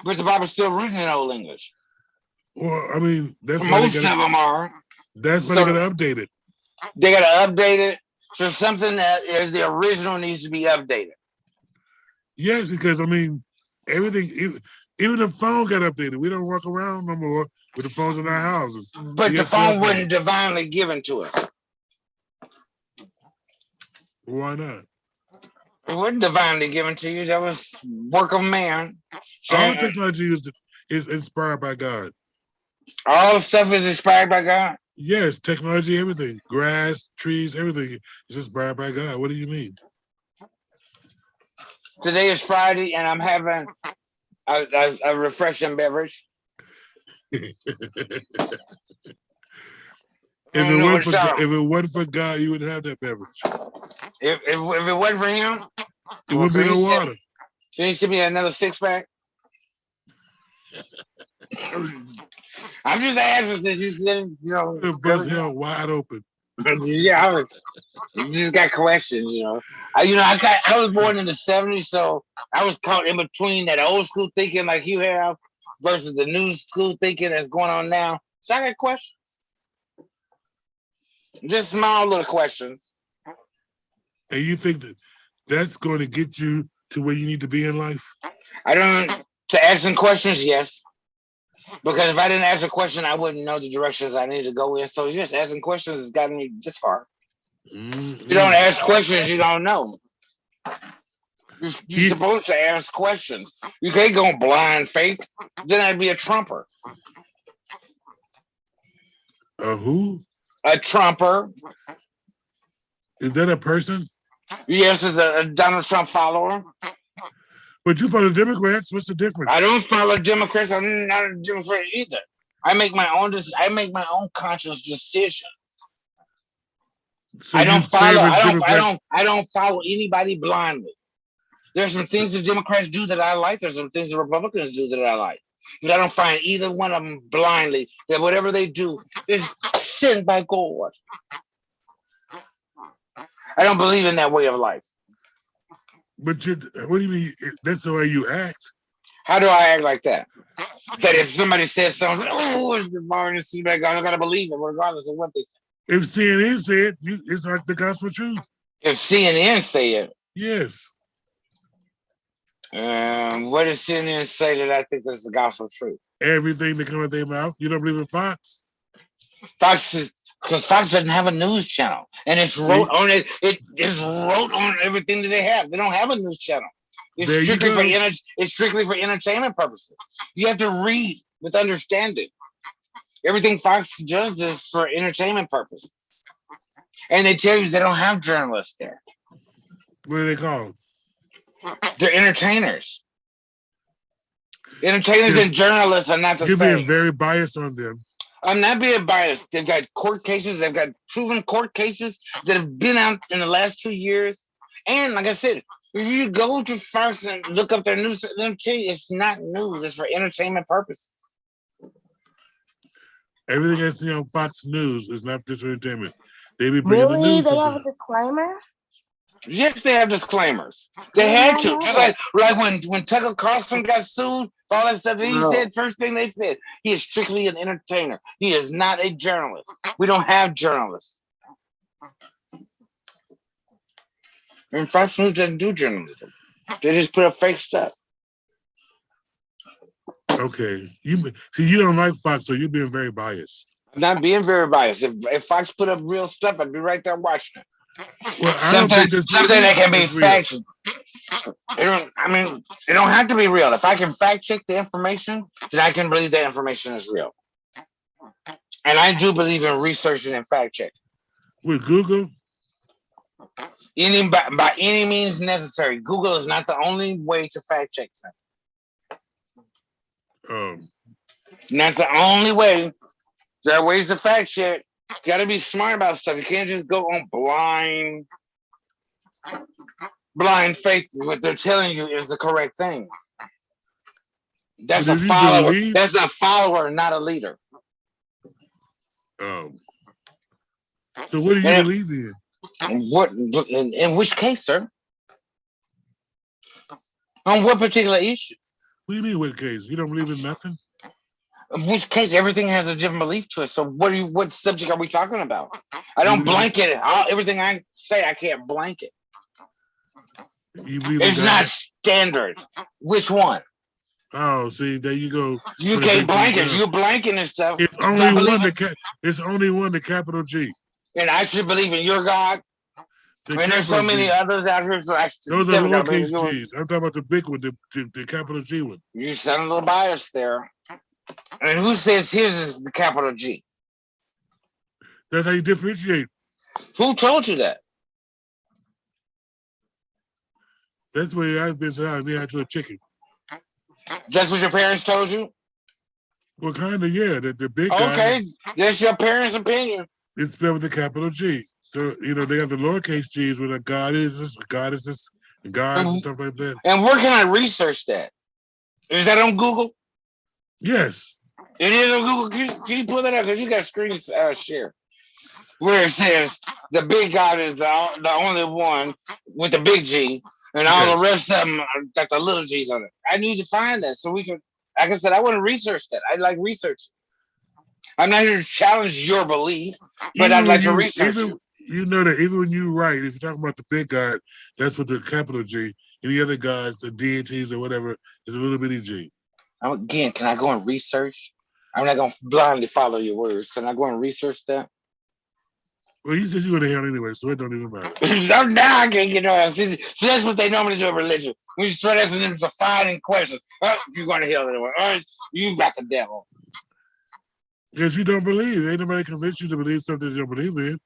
A: But the Bible's still written in Old English.
B: Well, I mean, that's
A: most of them are.
B: That's why they gotta update it.
A: They gotta update it. So something that is the original needs to be updated.
B: Yes, because I mean, everything, even the phone got updated. We don't walk around no more with the phones in our houses.
A: But the phone wasn't divinely given to us.
B: Why not?
A: It wasn't divinely given to you. That was work of man.
B: All technology is inspired by God.
A: All stuff is inspired by God?
B: Yes, technology, everything. Grass, trees, everything is inspired by God. What do you mean?
A: Today is Friday, and I'm having a refreshing beverage.
B: If it wasn't for God, you wouldn't have that beverage.
A: If it wasn't for him,
B: it wouldn't be no water.
A: Can you send me another 6-pack? I'm just asking since you said,
B: the bus held wide open.
A: Yeah, I just got questions, I was born in the 70s, so I was caught in between that old school thinking like you have versus the new school thinking that's going on now. So I got questions. Just small little questions.
B: And you think that's going to get you to where you need to be in life?
A: To asking questions, yes. Because if I didn't ask a question, I wouldn't know the directions I need to go in. So yes, asking questions has gotten me this far. If you don't ask questions, you don't know. You're supposed to ask questions. You can't go blind faith. Then I'd be a trumper.
B: A who?
A: A trumper.
B: Is that a person?
A: Yes, it's a Donald Trump follower.
B: But you follow Democrats. What's the difference?
A: I don't follow Democrats. I'm not a Democrat either. I make my own conscious decisions. So I don't follow anybody blindly. There's some things the Democrats do that I like. There's some things the Republicans do that I like. But I don't find either one of them blindly. That whatever they do is sent by God. I don't believe in that way of life.
B: But what do you mean? That's the way you act.
A: How do I act like that? That if somebody says something, oh, it's the bar and see back, I don't gotta believe it, regardless of what they say.
B: If CNN said, it's like the gospel truth.
A: If CNN say it,
B: yes.
A: What does CNN say that I think is the gospel truth?
B: Everything that comes out their mouth. You don't believe in Fox?
A: Fox is because Fox doesn't have a news channel, and it's wrote on it. It is wrote on everything that they have. They don't have a news channel. It's strictly for entertainment purposes. You have to read with understanding. Everything Fox does is for entertainment purposes, and they tell you they don't have journalists there.
B: What are they called?
A: They're entertainers. Entertainers and journalists are not the same.
B: You're being very biased on them.
A: I'm not being biased. They've got court cases. They've got proven court cases that have been out in the last 2 years. And like I said, if you go to Fox and look up their news, it's not news. It's for entertainment purposes.
B: Everything I see on Fox News is not just entertainment. They be bringing the news.
D: They have a disclaimer?
A: Yes, they have disclaimers. They had to. Just like when Tucker Carlson got sued, all that stuff that he said, first thing they said, he is strictly an entertainer. He is not a journalist. We don't have journalists. And Fox News doesn't do journalism. They just put up fake stuff.
B: Okay. You don't like Fox, so you're being very biased.
A: I'm not being very biased. If Fox put up real stuff, I'd be right there watching it.
B: Well,
A: something that can be fact. It don't have to be real. If I can fact check the information, then I can believe that information is real. And I do believe in researching and fact checking.
B: With Google?
A: By any means necessary. Google is not the only way to fact check something. Not the only way. There are ways to fact check. You got to be smart about stuff. You can't just go on blind faith. What they're telling you is the correct thing. That's a follower. That's a follower, not a leader.
B: So what do you believe in?
A: In which case, sir? On what particular issue?
B: What do you mean, what case? You don't believe in nothing?
A: In which case, everything has a different belief to it. So what subject are we talking about? I don't blanket it. Everything I say, I can't blanket. It's not standard. Which one?
B: Oh, see, there you go.
A: You can't blanket. You blanking and stuff.
B: It's only one, the capital G.
A: And I should believe in your God. And there's so many others out here. So
B: those are lowercase G's. I'm talking about the big one, the capital G one.
A: You sound a little biased there. And who says his is the capital G?
B: That's how you differentiate.
A: Who told you that?
B: That's the way I've been saying I to a chicken.
A: That's what your parents told you?
B: Well, kind of, yeah. The big guy.
A: Okay, that's your parents' opinion.
B: It's spelled with a capital G. So, they have the lowercase G's with a God is this, God is this, gods and stuff like that.
A: And where can I research that? Is that on Google?
B: Yes.
A: It is on Google. Can you pull that up? Because you got screen share. Where it says the big God is the only one with the big G, and all the rest of them got the little G's on it. I need to find that so we can, like I said, I want to research that. I like research. I'm not here to challenge your belief, but I'd like to research it.
B: You know that even when you write, if you're talking about the big God, that's with the capital G. Any other gods, the deities or whatever, is a little bitty G.
A: Again, can I go and research? I'm not going to blindly follow your words. Can I go and research that?
B: Well, he says you're going to hell anyway, so it don't even matter.
A: So now I can't get on. So that's what they normally do in religion. We just start asking them defining questions. Oh, you're going to hell anyway. Oh, you got the devil.
B: Because you don't believe. Ain't nobody convinced you to believe something you don't believe in.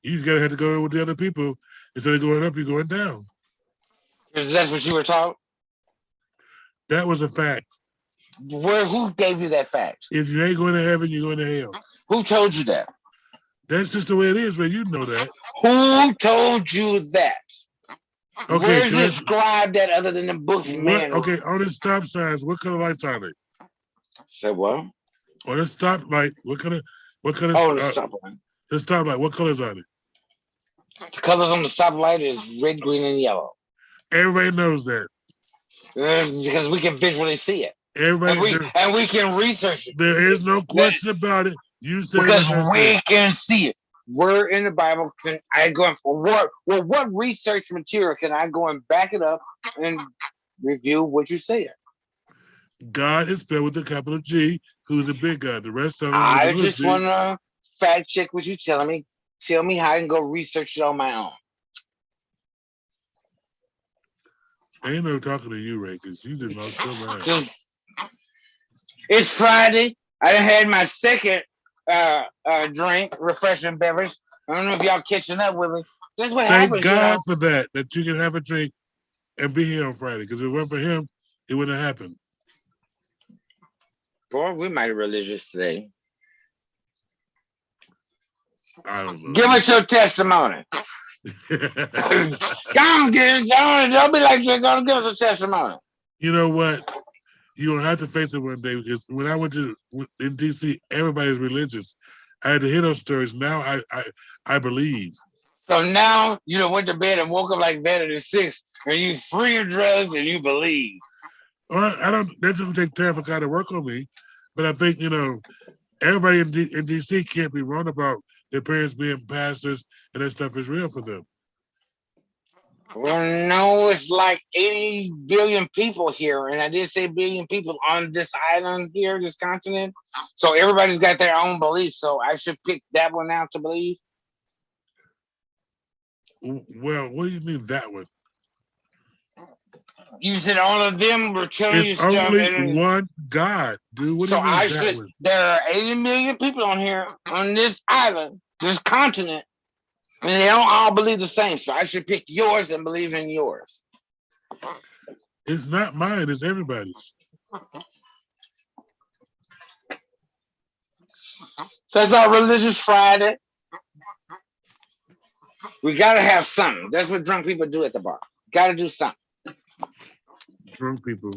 B: You just gotta have to go with the other people. Instead of going up, you're going down.
A: Because that's what you were taught?
B: That was a fact.
A: Who gave you that fact?
B: If you ain't going to heaven, you're going to hell.
A: Who told you that?
B: That's just the way it is, man. You know that.
A: Who told you that?
B: Okay,
A: where's described that other than the books?
B: Okay, on the stop signs, what color lights are they?
A: Say what?
B: On the stoplight, what color?
A: Oh, the stoplight.
B: The stoplight, what colors are they?
A: The colors on the stoplight is red, green, and yellow.
B: Everybody knows that.
A: Because we can visually see it.
B: Everybody,
A: and we can research it.
B: There is no question about it. You said
A: because we can see it. Where in the Bible can I go for what? Well, what research material can I go and back it up and review what you said?
B: God is spelled with a capital G. Who's the big God? The rest of them.
A: I just want to fact check what you're telling me. Tell me how I can go research it on my own.
B: Ain't no talking to you, Ray, because you did not so bad.
A: It's Friday. I done had my second drink, refreshing beverage. I don't know if y'all catching up with me. That's what happens.
B: Thank God for that you can have a drink and be here on Friday. Because if it weren't for him, it wouldn't have happened.
A: Boy, we might be religious today.
B: I don't know.
A: Give us your testimony. Don't be like you're gonna give us a testimony.
B: You know what? You're gonna have to face it one day because when I went in DC, everybody's religious. I had to hear those stories. Now I believe.
A: So now you done went to bed and woke up like better than 6, and you free of drugs and you believe.
B: Well, I don't. That doesn't take time for God to work on me, but I think everybody in DC can't be wrong about their parents being pastors and that stuff is real for them.
A: Well, no, it's like 80 billion people here, and I did say billion people on this island here, this continent. So everybody's got their own beliefs. So I should pick that one out to believe.
B: Well, what do you mean that one?
A: You said all of them were telling you
B: stuff. It's
A: only
B: one God, dude. What do you mean that one?
A: There are 80 million people on here, on this island, this continent, and they don't all believe the same. So I should pick yours and believe in yours.
B: It's not mine, it's everybody's.
A: So it's our religious Friday. We gotta have something. That's what drunk people do at the bar. Gotta do something.
B: Drunk people.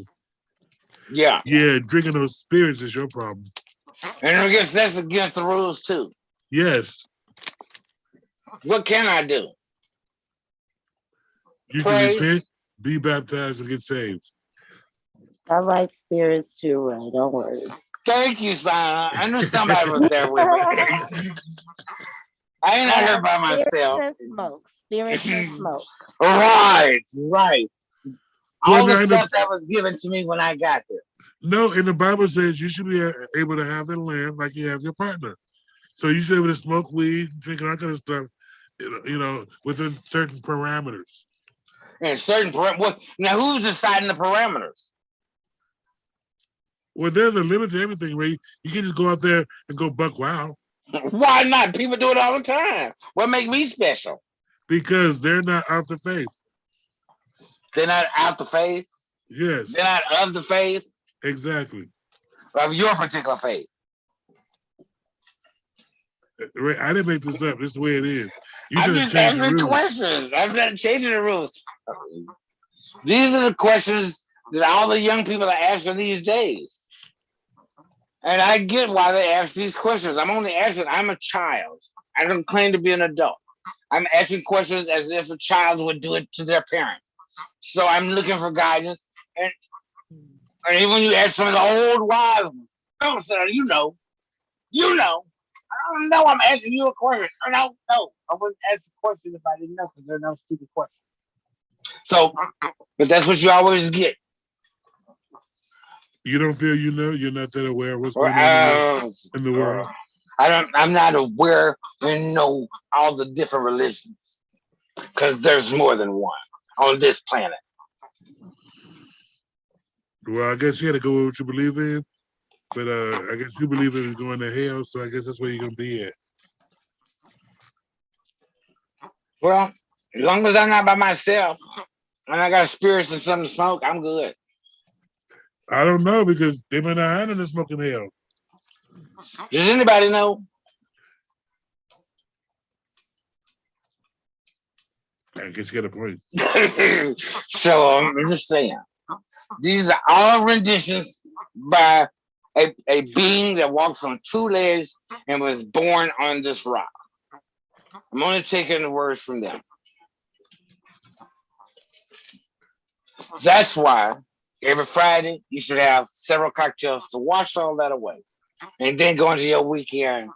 A: Yeah.
B: Yeah, drinking those spirits is your problem.
A: And I guess that's against the rules too.
B: Yes.
A: What can I do?
B: You can repent, be baptized, and get saved.
D: I like spirits too, Ray. Don't worry.
A: Thank you, Sana. I knew somebody was there with me. I ain't out here by myself.
D: Spirits and smoke.
A: Right. All
B: Well,
A: the stuff that was given to me when I got there.
B: No, and the Bible says you should be able to have the lamb like you have your partner. So you should be able to smoke weed, drink all kind of stuff, within certain parameters.
A: And certain parameters. Now, who's deciding the parameters?
B: Well, there's a limit to everything, Ray. You can just go out there and go buck wild.
A: Why not? People do it all the time. What makes me special?
B: Because they're not out the faith.
A: They're not out the faith?
B: Yes.
A: They're not of the faith?
B: Exactly.
A: Of your particular faith.
B: Ray, I didn't make this up. This is the way it is.
A: I'm just asking questions. I'm not changing the rules. These are the questions that all the young people are asking these days. And I get why they ask these questions. I'm only asking, I'm a child. I don't claim to be an adult. I'm asking questions as if a child would do it to their parent. So I'm looking for guidance. And even when you ask some of the old wise ones, oh, sir, you know. I don't know. I'm asking you a question. No. I wouldn't ask the question if I didn't know, because they're no stupid questions. So, but that's what you always get.
B: You don't feel you're not that aware of what's going on in the world.
A: I'm not aware and know all the different religions, because there's more than one on this planet.
B: Well, I guess you had to go with what you believe in, but I guess you believe in going to hell, so I guess that's where you're gonna be at.
A: Well, as long as I'm not by myself and I got spirits and something to smoke, I'm good.
B: I don't know, because they may not have in the smoking hell.
A: Does anybody know?
B: I guess you got a point.
A: So I'm just saying, these are all renditions by a being that walks on 2 legs and was born on this rock. I'm only taking the words from them. That's why Every Friday, you should have several cocktails to wash all that away. And then go into your weekend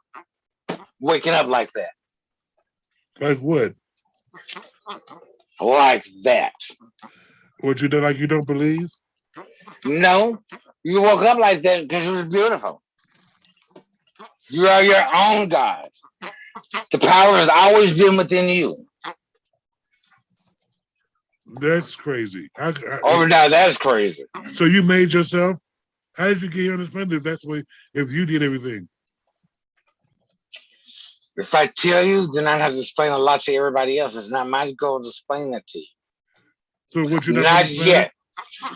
A: waking up like that.
B: Like what?
A: Like that.
B: What you done? Like you don't believe?
A: No, you woke up like that because it was beautiful. You are your own God. The power has always been within you.
B: That's crazy.
A: Oh, now that's crazy.
B: So you made yourself? How did you get here on this planet if that's what, if you did everything?
A: If I tell you, then I have to explain a lot to everybody else. It's not my goal to explain that to you.
B: So what you
A: not yet.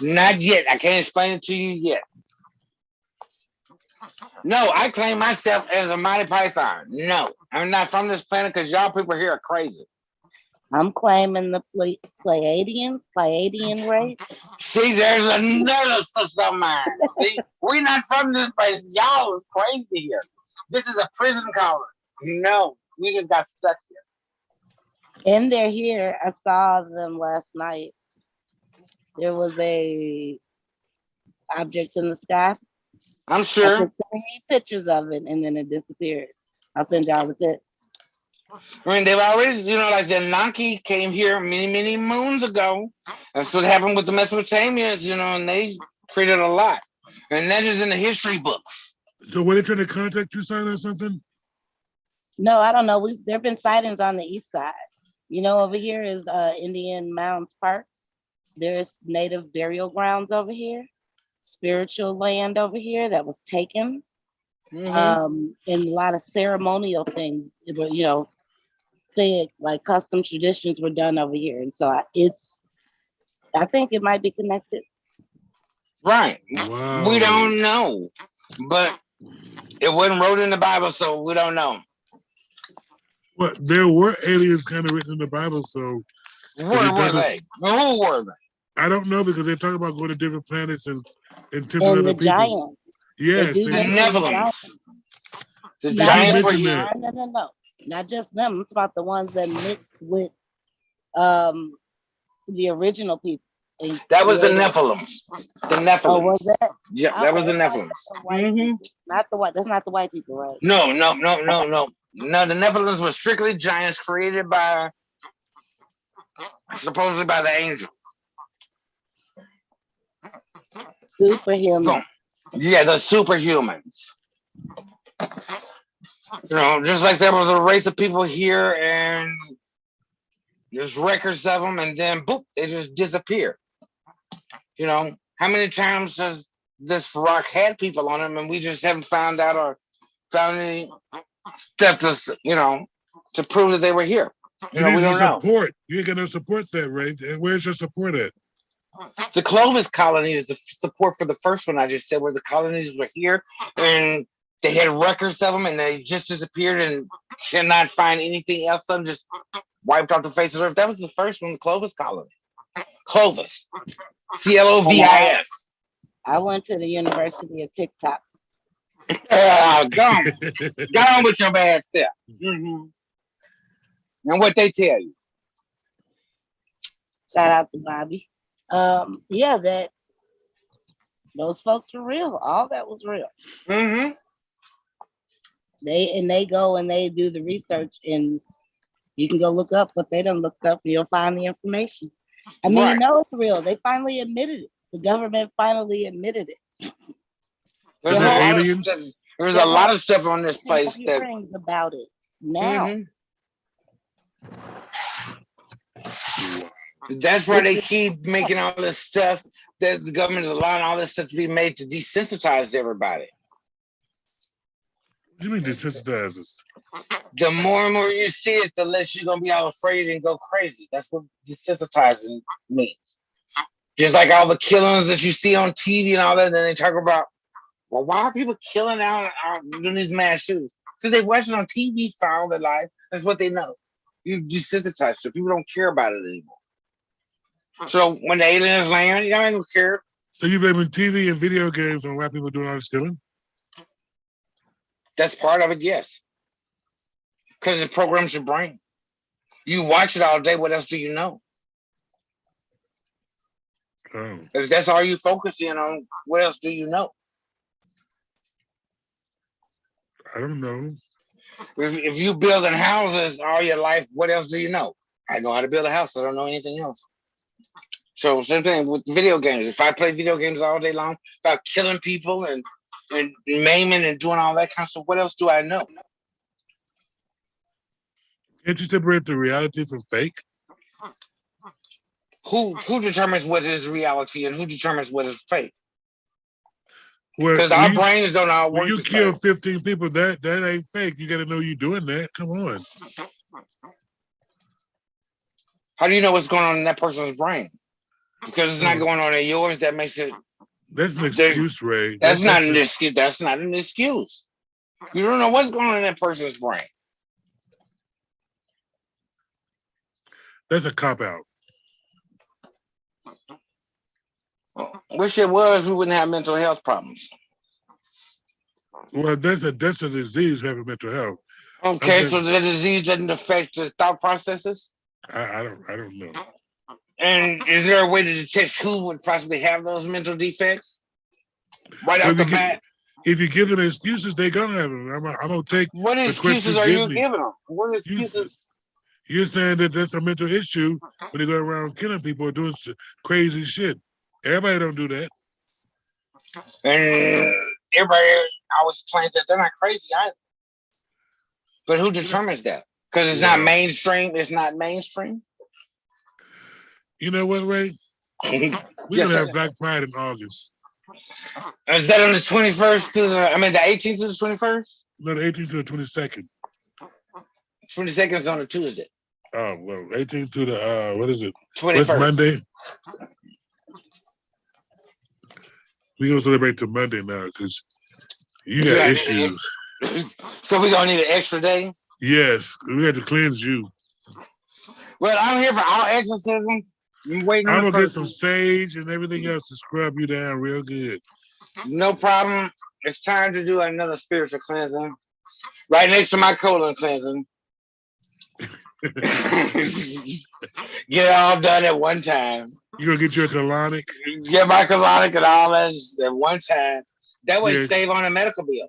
A: Not yet. I can't explain it to you yet. No, I claim myself as a Mighty Python. No, I'm not from this planet because y'all people here are crazy.
D: I'm claiming the Pleiadian race.
A: See, there's another sister of mine. See, we're not from this place. Y'all is crazy here. This is a prison colony. No, we just got stuck here.
D: And they're here. I saw them last night. There was a object in the sky.
A: I'm sure.
D: I took 3 pictures of it and then it disappeared. I'll send y'all the pics.
A: I mean, they've already, like the Anunnaki came here many, many moons ago. That's what happened with the Mesopotamians, and they created a lot. And that is in the history books.
B: So were they trying to contact you, son, or something?
D: No, I don't know. There have been sightings on the east side. Over here is Indian Mounds Park. There's native burial grounds over here, spiritual land over here that was taken. And a lot of ceremonial things, like custom traditions were done over here. And so I think it might be connected.
A: Right.
B: Wow.
A: We don't know, but it wasn't wrote in the Bible, so we don't know.
B: Well, there were aliens kind of written in the Bible, so.
A: Where were they? Who were they?
B: I don't know because they talk about going to different planets and tempting
D: and
B: other
D: the
B: people.
D: Giants.
B: Yes.
A: The Nephilims. The
B: Giants
A: were
B: here.
D: No. Not just them. It's about the ones that mixed with the original people.
A: That was the Nephilims. The Nephilims.
D: Oh, was that?
A: Yeah,
D: okay,
A: that was the Nephilims.
D: Not the white. That's not the white people, right?
A: No. No, the Nephilims were strictly giants created by, supposedly by the angels.
D: Superhuman.
A: Yeah, the superhumans. Just like there was a race of people here and there's records of them and then boop, they just disappear. How many times has this rock had people on them and we just haven't found out or found any stuff to prove that they were here?
B: We don't support. You ain't got no support that, right? And where's your support at?
A: The Clovis colony is the support for the first one I just said, where the colonies were here and they had records of them and they just disappeared and cannot find anything else. Some just wiped off the face of the earth. That was the first one, the Clovis colony. Clovis. Clovis.
D: I went to the University of TikTok.
A: Go on with your bad self. And what they tell you.
D: Shout out to Bobby. That those folks were real. All that was real. They go and they do the research, and you can go look up what they done looked up, and you'll find the information. I mean, it's real. They finally admitted it. The government finally admitted it.
A: There's a lot of stuff on this place that
D: brings about it now.
A: That's why they keep making all this stuff that the government is allowing all this stuff to be made to desensitize everybody.
B: What do you mean desensitize us?
A: The more and more you see it, the less you're gonna be all afraid and go crazy. That's what desensitizing means. Just like all the killings that you see on TV and all that, then they talk about, well, why are people killing out doing these mass shootings? Because they watch it on TV for all their life. That's what they know. You desensitize, so people don't care about it anymore. So when the aliens land, you don't care.
B: So you blaming TV and video games on why people doing all this stealing?
A: That's part of it, yes. Because it programs your brain. You watch it all day. What else do you know? If that's all you focusing on, what else do you know?
B: I don't know.
A: If you building houses all your life, what else do you know? I know how to build a house. I don't know anything else. So same thing with video games. If I play video games all day long about killing people and maiming and doing all that kind of stuff, what else do I know?
B: Can't you separate the reality from fake?
A: Who determines what is reality and who determines what is fake?
B: Well,
A: Because our brains don't all
B: when
A: work.
B: you kill 15 people, that ain't fake. You got to know you're doing that. Come on.
A: How do you know what's going on in that person's brain? Because it's not going on in yours. That makes it.
B: That's an excuse, Ray.
A: That's not an excuse. That's not an excuse. You don't know what's going on in that person's brain.
B: That's a cop out.
A: Wish it was, we wouldn't have mental health problems.
B: Well, that's a disease having mental health.
A: Okay, so the disease doesn't affect the thought processes?
B: I don't know.
A: And is there a way to detect who would possibly have those mental defects? Right off the bat?
B: If you give them excuses, they're gonna have them. I'm gonna take.
A: What excuses are you giving them? What excuses?
B: You're saying that that's a mental issue when they go around killing people or doing crazy shit. Everybody don't do that.
A: And everybody always claims that they're not crazy either. But who determines that? Because it's not mainstream. It's not mainstream.
B: You know what, Ray? We're gonna have Black Pride in August.
A: Is that on the 21st to the 18th to the 21st?
B: No, the 18th to the 22nd.
A: 22nd is on a Tuesday.
B: Oh, well, 18th to the, what is it?
A: 21st.
B: What's Monday? We're going to celebrate to Monday now because you got issues.
A: So we're going to need an extra day?
B: Yes, we got to cleanse you.
A: Well, I'm here for all exorcisms. I'm going
B: to get some sage and everything else to scrub you down real good.
A: No problem. It's time to do another spiritual cleansing. Right next to my colon cleansing. Get it all done at one time.
B: You gonna get your colonic?
A: Get my colonic and all that at one time. That way, save on a medical bill.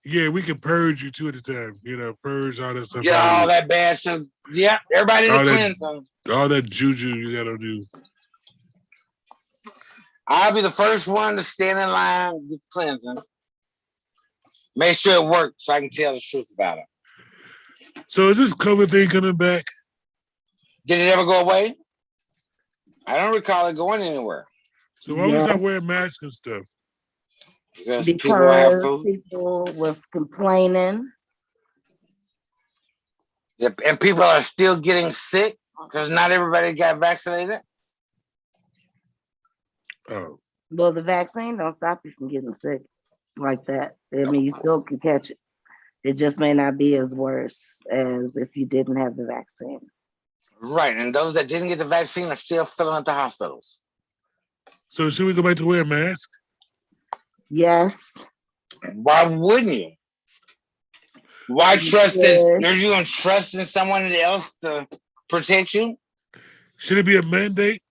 B: Yeah, we can purge you too at the time. You know, purge all that stuff.
A: Yeah, all that bad stuff. Yeah, everybody to cleanse them.
B: All that juju you gotta do.
A: I'll be the first one to stand in line with cleansing. Make sure it works so I can tell the truth about it.
B: So is this COVID thing coming back?
A: Did it ever go away? I don't recall it going anywhere.
B: So why was I wearing masks and stuff?
D: Because people were complaining.
A: Yep, and people are still getting sick because not everybody got vaccinated.
B: Oh.
D: Well, the vaccine don't stop you from getting sick like that. I mean, you still can catch it. It just may not be as worse as if you didn't have the vaccine.
A: Right, and those that didn't get the vaccine are still filling up the hospitals.
B: So should we go back to wear masks?
D: Yes.
A: Why wouldn't you? Why trust this? Are you going to trust in someone else to protect you?
B: Should it be a mandate?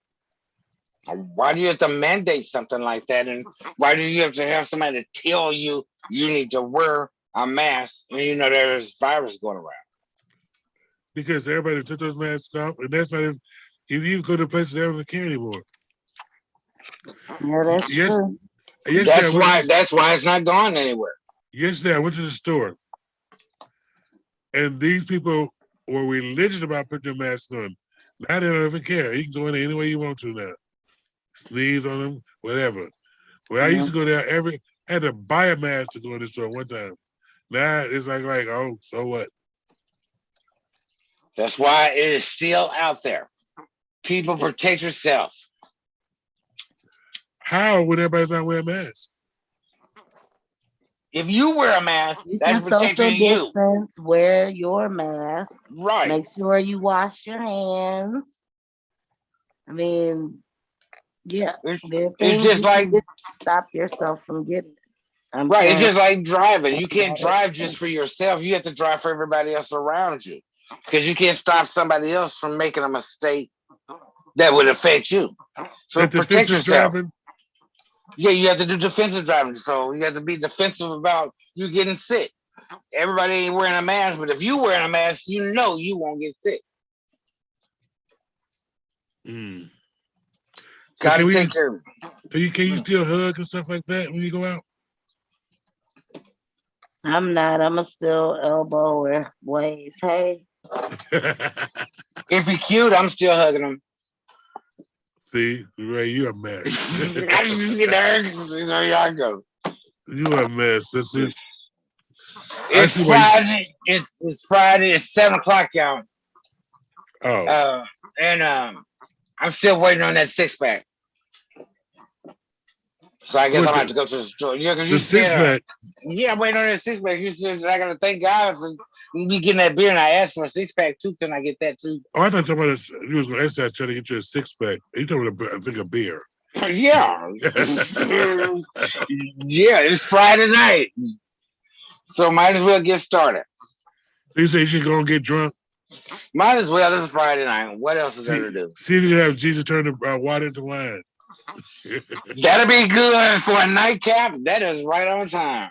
A: Why do you have to mandate something like that? And why do you have to have somebody to tell you you need to wear a mask and you know there's virus going around?
B: Because everybody took those masks off, and that's not if you go to places that don't care anymore.
D: Yeah, that's true.
A: That's why it's not gone anywhere.
B: Yesterday I went to the store, and these people were religious about putting their masks on. Now they don't even care. You can go in there any way you want to now. Sneeze on them, whatever. Well, I used to go there had to buy a mask to go in the store one time. Now it's like, oh, so what?
A: That's why it is still out there. People, protect yourself.
B: How would everybody not wear a mask?
A: If you wear a mask, that's protecting you.
D: Wear your mask.
A: Right.
D: Make sure you wash your hands. I mean, yeah.
A: It's just like
D: stop yourself from getting it.
A: Right. It's just like driving. You can't drive just for yourself. You have to drive for everybody else around you. Because you can't stop somebody else from making a mistake that would affect you. So
B: That
A: protect
B: defensive
A: yourself.
B: driving.
A: Yeah, you have to do defensive driving. So you have to be defensive about you getting sick. Everybody ain't wearing a mask, but if you wearing a mask, you know you won't get sick.
B: Mm. So
A: Gotta take care of it.
B: can you still hug and stuff like that when you go out?
D: I'm not. I'm a still elbow or wave. Hey.
A: If he cute, I'm still hugging him.
B: See, Ray, you a mess.
A: I just get there. So y'all go.
B: You a mess. That's it.
A: It's Friday. It's Friday. It's 7 o'clock, y'all.
B: Oh.
A: And I'm still waiting on that 6-pack. So I guess I'm gonna have to go to the store. Yeah, because you said
B: 6-pack.
A: Yeah, I'm waiting on that 6-pack. You said I gotta thank God for me getting that beer, and I asked for a 6-pack too. Can I get that too?
B: Oh, I thought you was going to ask that trying to get you a 6-pack. You talking about I think a beer.
A: Yeah. Yeah, it's Friday night. So might as well get started.
B: You say you should go and get drunk?
A: Might as well. This is Friday night. What else is there to do?
B: See if you can have Jesus turn the water into wine.
A: That'll be good for a nightcap. That is right on time.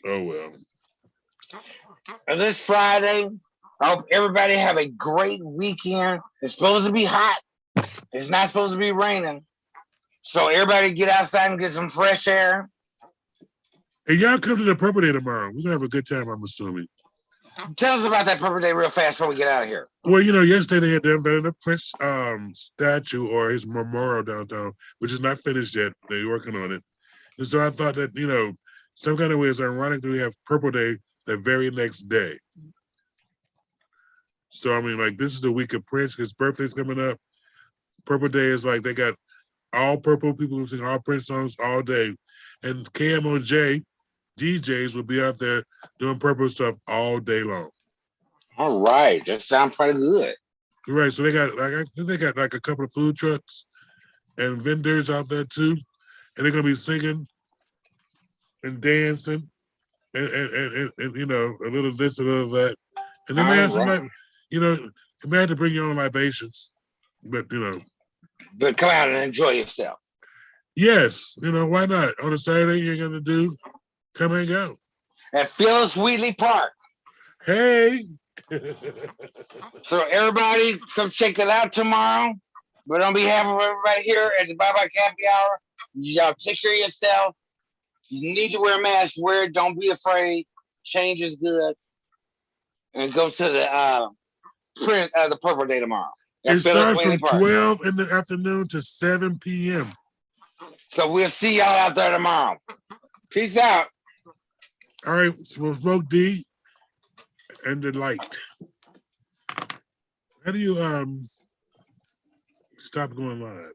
B: Oh, well.
A: This Friday, I hope everybody have a great weekend. It's supposed to be hot. It's not supposed to be raining. So everybody get outside and get some fresh air.
B: Hey, y'all come to the Purple Day tomorrow. We're going to have a good time, I'm assuming.
A: Tell us about that Purple Day real fast before we get out of here.
B: Well, yesterday they had the unveiling the Prince statue or his memorial downtown, which is not finished yet. They're working on it. And so I thought that, some kind of way it's ironic that we have Purple Day the very next day. So, I mean, like, this is the week of Prince. His birthday's coming up. Purple Day is like they got all purple people who sing all Prince songs all day. And KMOJ DJs will be out there doing purple stuff all day long.
A: All right. That sounds pretty good.
B: Right. So they got like a couple of food trucks and vendors out there too. And they're gonna be singing and dancing and a little this, a little that. And then they have somebody, you may have to bring your own libations. But
A: But come out and enjoy yourself.
B: Yes, why not? On a Saturday, you're gonna do come hang out.
A: At Phyllis Wheatley Park.
B: Hey.
A: So everybody come check that out tomorrow. But on behalf of everybody here at the Bye Bye Happy Hour, y'all take care of yourself. You need to wear a mask, wear it, don't be afraid. Change is good. And go to the Purple Day tomorrow.
B: It starts from 12 in the afternoon to 7 p.m.
A: So we'll see y'all out there tomorrow. Peace out.
B: All right, so Smoke D and the light. How do you stop going live?